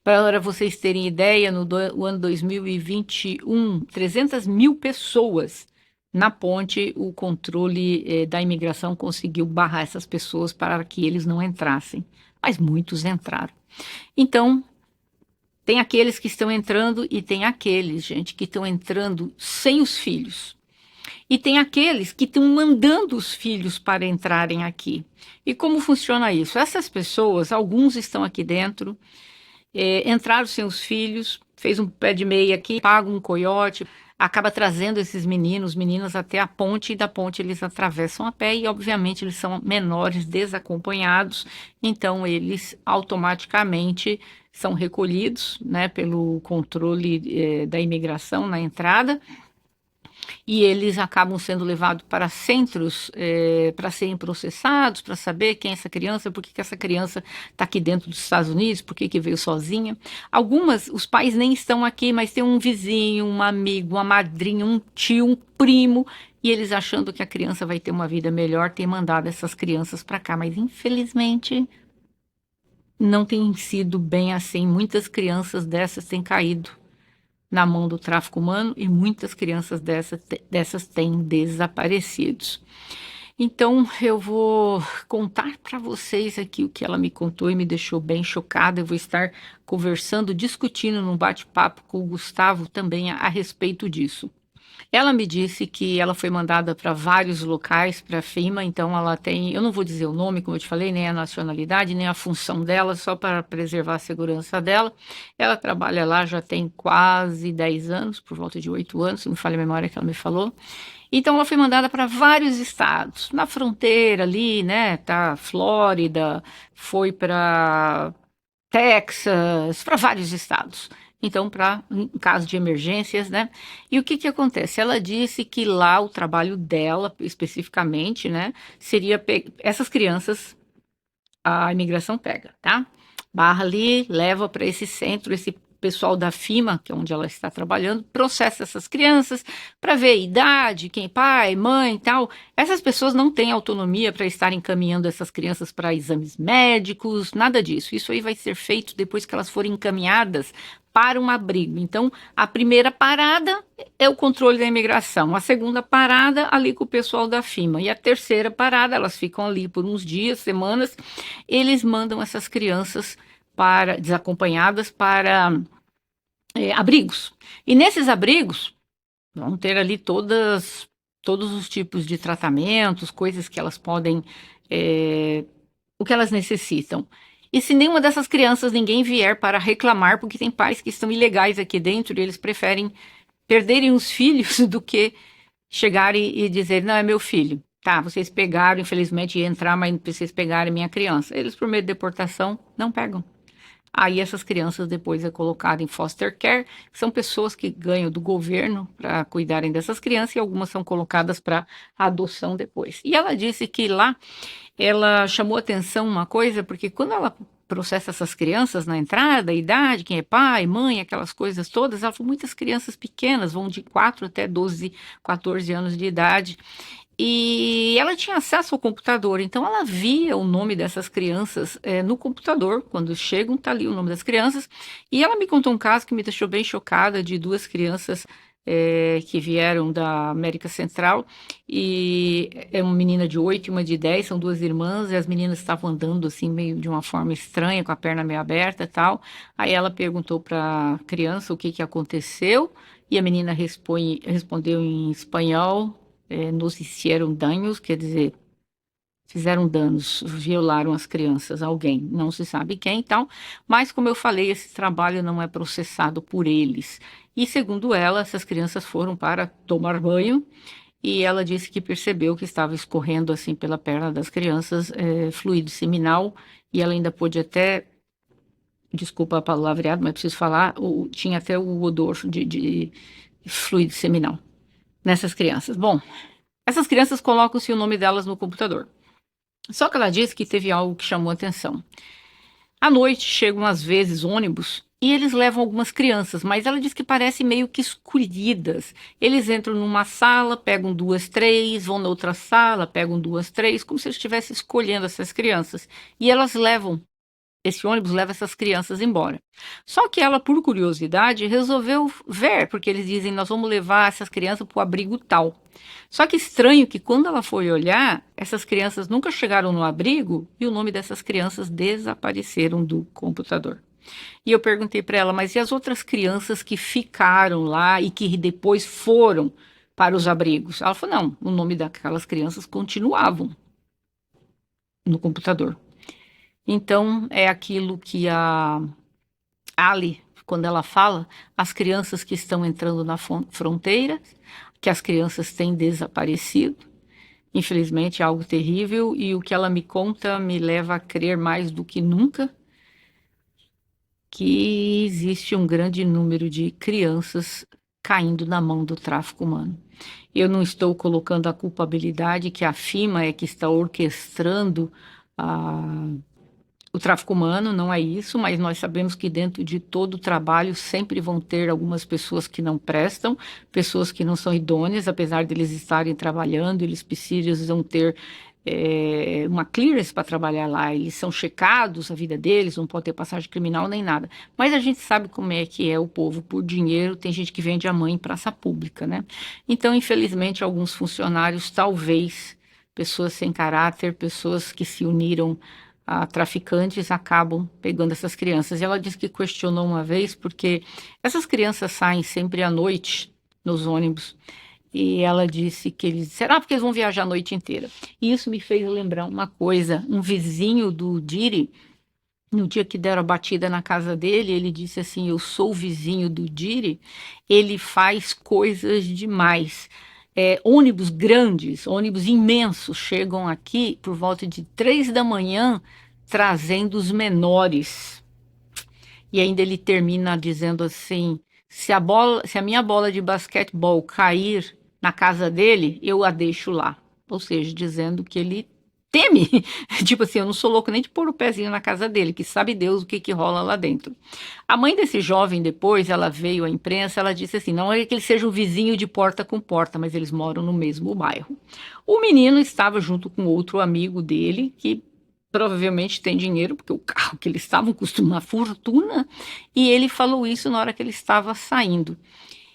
Para vocês terem ideia, no ano 2021, 300 mil pessoas na ponte, o controle da imigração conseguiu barrar essas pessoas para que eles não entrassem, mas muitos entraram. Então, tem aqueles que estão entrando e tem aqueles, gente, que estão entrando sem os filhos. E tem aqueles que estão mandando os filhos para entrarem aqui. E como funciona isso? Essas pessoas, alguns estão aqui dentro, entraram sem os filhos, fez um pé de meia aqui, paga um coiote, acaba trazendo esses meninos, meninas até a ponte, e da ponte eles atravessam a pé e, obviamente, eles são menores desacompanhados, então eles automaticamente são recolhidos, né, pelo controle da imigração na entrada, e eles acabam sendo levados para centros para serem processados, para saber quem é essa criança, por que essa criança está aqui dentro dos Estados Unidos, por que veio sozinha. Algumas, os pais nem estão aqui, mas tem um vizinho, um amigo, uma madrinha, um tio, um primo, e eles achando que a criança vai ter uma vida melhor, têm mandado essas crianças para cá, mas infelizmente não tem sido bem assim. Muitas crianças dessas têm caído na mão do tráfico humano e muitas crianças dessas têm desaparecido. Então, eu vou contar para vocês aqui o que ela me contou e me deixou bem chocada. Eu vou estar conversando, discutindo num bate-papo com o Gustavo também a respeito disso. Ela me disse que ela foi mandada para vários locais, para a FEMA, então ela tem, eu não vou dizer o nome, como eu te falei, nem a nacionalidade, nem a função dela, só para preservar a segurança dela. Ela trabalha lá já tem quase 10 anos, por volta de 8 anos, se não me falha a memória que ela me falou. Então ela foi mandada para vários estados, na fronteira ali, né, tá, Flórida, foi para Texas, para vários estados. Então, para em caso de emergências, né? E o que que acontece? Ela disse que lá o trabalho dela, especificamente, né, seria essas crianças, a imigração pega, tá? Barra ali, leva para esse centro, esse pessoal da FIMA, que é onde ela está trabalhando, processa essas crianças para ver a idade, quem pai, mãe e tal. Essas pessoas não têm autonomia para estar encaminhando essas crianças para exames médicos, nada disso. Isso aí vai ser feito depois que elas forem encaminhadas para um abrigo. Então, a primeira parada é o controle da imigração, a segunda parada ali com o pessoal da FIMA e a terceira parada, elas ficam ali por uns dias, semanas, eles mandam essas crianças para desacompanhadas para abrigos. E nesses abrigos vão ter ali todos os tipos de tratamentos, coisas que elas podem, o que elas necessitam. E se nenhuma dessas crianças ninguém vier para reclamar, porque tem pais que estão ilegais aqui dentro e eles preferem perderem os filhos do que chegarem e dizer, não, é meu filho. Tá, vocês pegaram, infelizmente ia entrar, mas vocês pegaram minha criança. Eles, por medo de deportação, não pegam. Aí essas crianças depois é colocado em foster care, que são pessoas que ganham do governo para cuidarem dessas crianças e algumas são colocadas para adoção depois. E ela disse que lá ela chamou atenção uma coisa, porque quando ela processa essas crianças na entrada, idade, quem é pai, mãe, aquelas coisas todas, ela falou, muitas crianças pequenas, vão de 4 até 12, 14 anos de idade, e ela tinha acesso ao computador, então ela via o nome dessas crianças no computador, quando chegam, tá ali o nome das crianças, e ela me contou um caso que me deixou bem chocada, de duas crianças que vieram da América Central, e é uma menina de 8 e uma de 10, são duas irmãs, e as meninas estavam andando assim, meio de uma forma estranha, com a perna meio aberta e tal, aí ela perguntou para a criança o que que aconteceu, e a menina respondeu em espanhol, nos hicieron danos, quer dizer, fizeram danos, violaram as crianças, alguém, não se sabe quem e tal, mas como eu falei, esse trabalho não é processado por eles. E segundo ela, essas crianças foram para tomar banho e ela disse que percebeu que estava escorrendo assim pela perna das crianças fluido seminal e ela ainda pôde até, desculpa a palavreado, mas preciso falar, tinha até o odor de fluido seminal nessas crianças. Bom, essas crianças colocam-se o nome delas no computador. Só que ela disse que teve algo que chamou a atenção. À noite chegam às vezes ônibus e eles levam algumas crianças, mas ela diz que parecem meio que escolhidas. Eles entram numa sala, pegam duas, três, vão na outra sala, pegam duas, três, como se eles estivessem escolhendo essas crianças. E elas levam esse ônibus leva essas crianças embora. Só que ela, por curiosidade, resolveu ver, porque eles dizem, nós vamos levar essas crianças para o abrigo tal. Só que estranho que quando ela foi olhar, essas crianças nunca chegaram no abrigo e o nome dessas crianças desapareceram do computador. E eu perguntei para ela, mas e as outras crianças que ficaram lá e que depois foram para os abrigos? Ela falou, não, o nome daquelas crianças continuavam no computador. Então, é aquilo que a Ali, quando ela fala, as crianças que estão entrando na fronteira, que as crianças têm desaparecido, infelizmente é algo terrível, e o que ela me conta me leva a crer mais do que nunca que existe um grande número de crianças caindo na mão do tráfico humano. Eu não estou colocando a culpabilidade que a FIMA é que está orquestrando o tráfico humano, não é isso, mas nós sabemos que dentro de todo o trabalho sempre vão ter algumas pessoas que não prestam, pessoas que não são idôneas, apesar de eles estarem trabalhando, eles precisam ter uma clearance para trabalhar lá, eles são checados, a vida deles, não pode ter passagem criminal nem nada. Mas a gente sabe como é que é o povo, por dinheiro, tem gente que vende a mãe em praça pública, né? Então, infelizmente, alguns funcionários, talvez, pessoas sem caráter, pessoas que se uniram a traficantes, acabam pegando essas crianças. E ela disse que questionou uma vez, porque essas crianças saem sempre à noite nos ônibus, e ela disse que eles, será porque eles vão viajar a noite inteira? E isso me fez lembrar uma coisa, um vizinho do Diri, no dia que deram a batida na casa dele, ele disse assim, eu sou o vizinho do Diri, ele faz coisas demais. Ônibus grandes, ônibus imensos, chegam aqui por volta de 3 da manhã, trazendo os menores. E ainda ele termina dizendo assim, se a minha bola de basquetebol cair na casa dele, eu a deixo lá. Ou seja, dizendo que ele teme. Tipo assim, eu não sou louco nem de pôr o pezinho na casa dele, que sabe Deus o que que rola lá dentro. A mãe desse jovem, depois, ela veio à imprensa, ela disse assim, não é que ele seja um vizinho de porta com porta, mas eles moram no mesmo bairro. O menino estava junto com outro amigo dele, que provavelmente tem dinheiro, porque o carro que eles estavam custa uma fortuna, e ele falou isso na hora que ele estava saindo.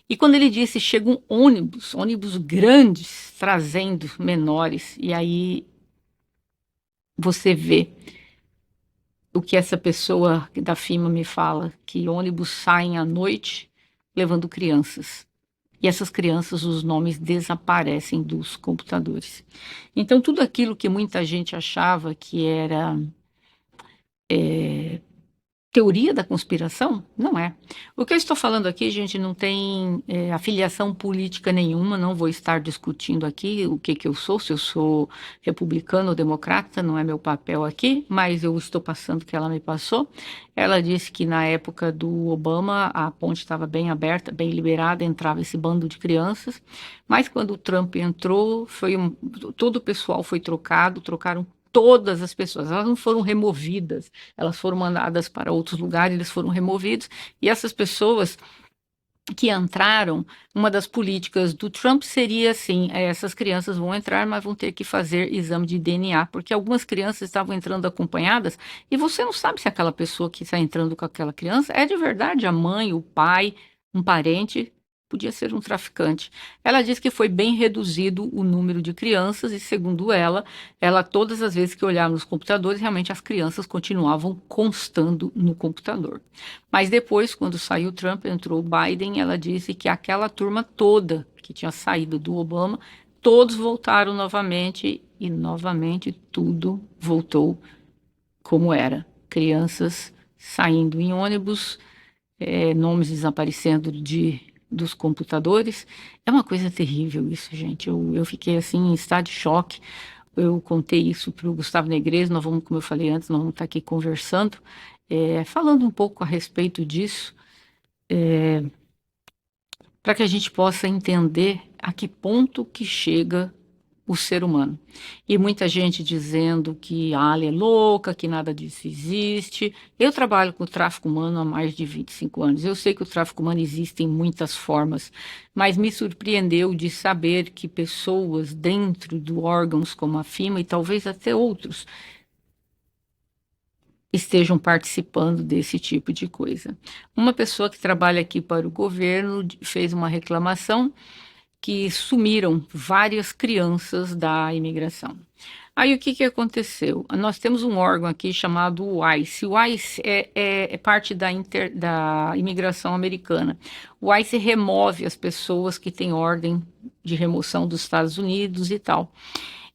E quando ele disse, chegam ônibus grandes, trazendo menores, e aí você vê o que essa pessoa da FIMA me fala, que ônibus saem à noite levando crianças. E essas crianças, os nomes desaparecem dos computadores. Então, tudo aquilo que muita gente achava que era teoria da conspiração, não é. O que eu estou falando aqui, gente, não tem afiliação política nenhuma, não vou estar discutindo aqui o que eu sou, se eu sou republicano ou democrata, não é meu papel aqui, mas eu estou passando o que ela me passou. Ela disse que na época do Obama a ponte estava bem aberta, bem liberada, entrava esse bando de crianças, mas quando o Trump entrou, todo o pessoal foi trocaram todas as pessoas, elas não foram removidas, elas foram mandadas para outros lugares, eles foram removidos, e essas pessoas que entraram, uma das políticas do Trump seria assim, essas crianças vão entrar, mas vão ter que fazer exame de DNA, porque algumas crianças estavam entrando acompanhadas, e você não sabe se aquela pessoa que está entrando com aquela criança é de verdade a mãe, o pai, um parente, podia ser um traficante. Ela disse que foi bem reduzido o número de crianças e, segundo ela todas as vezes que olhava nos computadores, realmente as crianças continuavam constando no computador. Mas depois, quando saiu o Trump, entrou o Biden, ela disse que aquela turma toda que tinha saído do Obama, todos voltaram novamente e novamente tudo voltou como era. Crianças saindo em ônibus, nomes desaparecendo dos computadores. É uma coisa terrível isso, gente. Eu fiquei assim em estado de choque. Eu contei isso para o Gustavo Negreiros, nós vamos, como eu falei antes, nós vamos estar aqui conversando, falando um pouco a respeito disso, para que a gente possa entender a que ponto que chega o ser humano. E muita gente dizendo que a Ali é louca, que nada disso existe. Eu trabalho com o tráfico humano há mais de 25 anos. Eu sei que o tráfico humano existe em muitas formas, mas me surpreendeu de saber que pessoas dentro de órgãos como a FIMA e talvez até outros estejam participando desse tipo de coisa. Uma pessoa que trabalha aqui para o governo fez uma reclamação que sumiram várias crianças da imigração. Aí o que que aconteceu? Nós temos um órgão aqui chamado o ICE. O ICE é parte da imigração americana. O ICE remove as pessoas que têm ordem de remoção dos Estados Unidos e tal.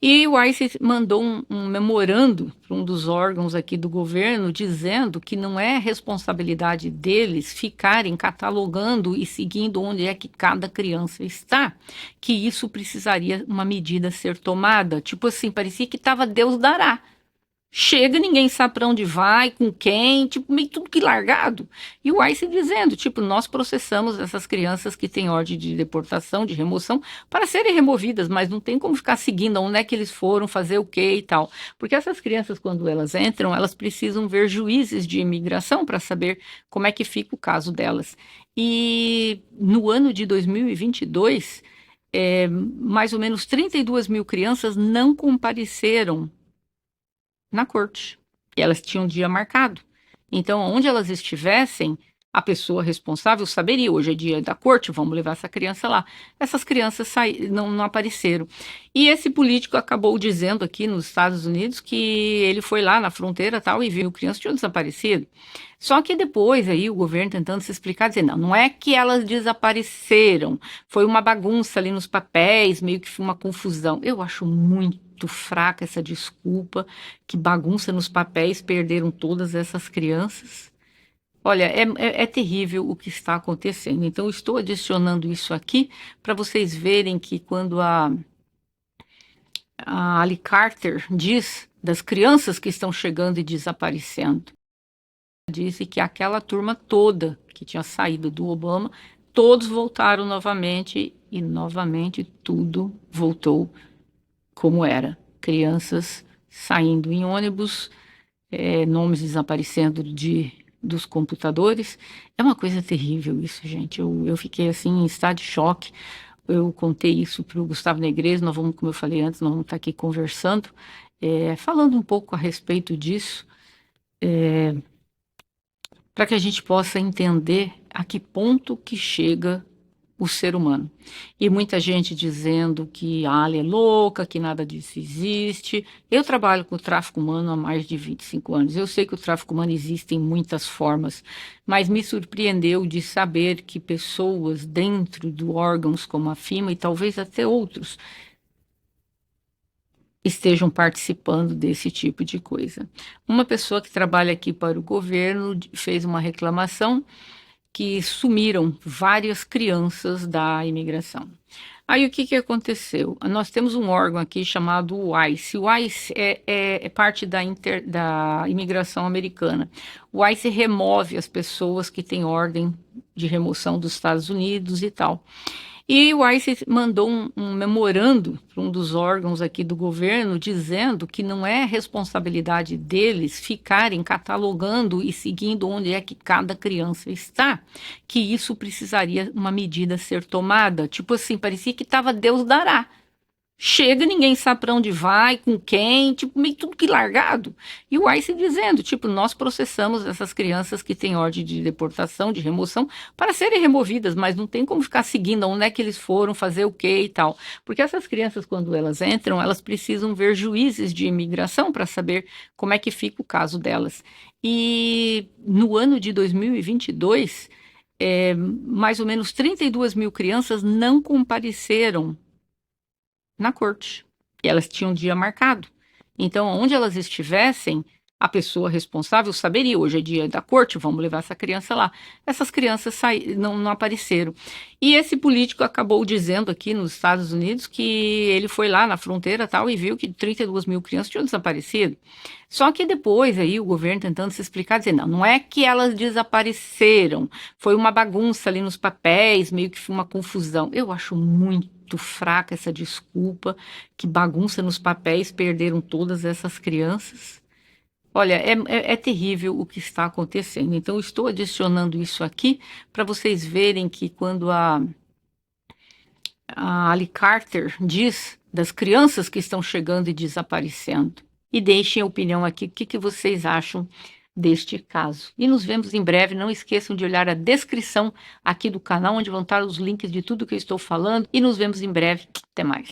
E o ICE mandou um memorando para um dos órgãos aqui do governo dizendo que não é responsabilidade deles ficarem catalogando e seguindo onde é que cada criança está, que isso precisaria uma medida ser tomada. Tipo assim, parecia que estava Deus dará. Chega, ninguém sabe para onde vai, com quem, tipo, meio tudo que largado. E o ICE dizendo, tipo, nós processamos essas crianças que têm ordem de deportação, de remoção, para serem removidas, mas não tem como ficar seguindo onde é que eles foram, fazer o quê e tal. Porque essas crianças, quando elas entram, elas precisam ver juízes de imigração para saber como é que fica o caso delas. E no ano de 2022, mais ou menos 32 mil crianças não compareceram na corte. E elas tinham um dia marcado. Então, onde elas estivessem, a pessoa responsável saberia, hoje é dia da corte, vamos levar essa criança lá. Essas crianças não apareceram. E esse político acabou dizendo aqui nos Estados Unidos que ele foi lá na fronteira tal e viu crianças que tinham desaparecido. Só que depois aí o governo tentando se explicar, dizendo, não é que elas desapareceram, foi uma bagunça ali nos papéis, meio que foi uma confusão. Eu acho muito fraca essa desculpa, que bagunça nos papéis, perderam todas essas crianças. Olha, é terrível o que está acontecendo. Então, eu estou adicionando isso aqui para vocês verem que quando a Ali Carter diz das crianças que estão chegando e desaparecendo, disse que aquela turma toda que tinha saído do Obama, todos voltaram novamente e novamente tudo voltou como era. Crianças saindo em ônibus, nomes desaparecendo dos computadores. É uma coisa terrível isso, gente. Eu fiquei assim em estado de choque. Eu contei isso para o Gustavo Negreiros, nós vamos, como eu falei antes, nós vamos estar aqui conversando, falando um pouco a respeito disso, para que a gente possa entender a que ponto que chega o ser humano. E muita gente dizendo que a Ali é louca, que nada disso existe. Eu trabalho com tráfico humano há mais de 25 anos. Eu sei que o tráfico humano existe em muitas formas, mas me surpreendeu de saber que pessoas dentro de órgãos como a FEMA e talvez até outros estejam participando desse tipo de coisa. Uma pessoa que trabalha aqui para o governo fez uma reclamação que sumiram várias crianças da imigração. Aí o que aconteceu? Nós temos um órgão aqui chamado o ICE. O ICE é parte da imigração americana. O ICE remove as pessoas que têm ordem de remoção dos Estados Unidos e tal. E o ICE mandou um memorando para um dos órgãos aqui do governo, dizendo que não é responsabilidade deles ficarem catalogando e seguindo onde é que cada criança está, que isso precisaria uma medida ser tomada. Tipo assim, parecia que estava Deus dará. Chega, ninguém sabe para onde vai, com quem, tipo, meio tudo que largado. E o ICE dizendo, tipo, nós processamos essas crianças que têm ordem de deportação, de remoção, para serem removidas, mas não tem como ficar seguindo onde é que eles foram, fazer o quê e tal. Porque essas crianças, quando elas entram, elas precisam ver juízes de imigração para saber como é que fica o caso delas. E no ano de 2022, mais ou menos 32 mil crianças não compareceram na corte. E elas tinham um dia marcado. Então, onde elas estivessem, a pessoa responsável saberia, hoje é dia da corte, vamos levar essa criança lá. Essas crianças não apareceram. E esse político acabou dizendo aqui nos Estados Unidos que ele foi lá na fronteira tal e viu que 32 mil crianças tinham desaparecido. Só que depois aí o governo tentando se explicar, dizendo, não é que elas desapareceram, foi uma bagunça ali nos papéis, meio que foi uma confusão. Eu acho muito fraca essa desculpa, que bagunça nos papéis, perderam todas essas crianças. Olha, é terrível o que está acontecendo. Então, eu estou adicionando isso aqui para vocês verem que quando a Ali Carter diz das crianças que estão chegando e desaparecendo. E deixem a opinião aqui, o que vocês acham deste caso. E nos vemos em breve. Não esqueçam de olhar a descrição aqui do canal, onde vão estar os links de tudo que eu estou falando. E nos vemos em breve. Até mais.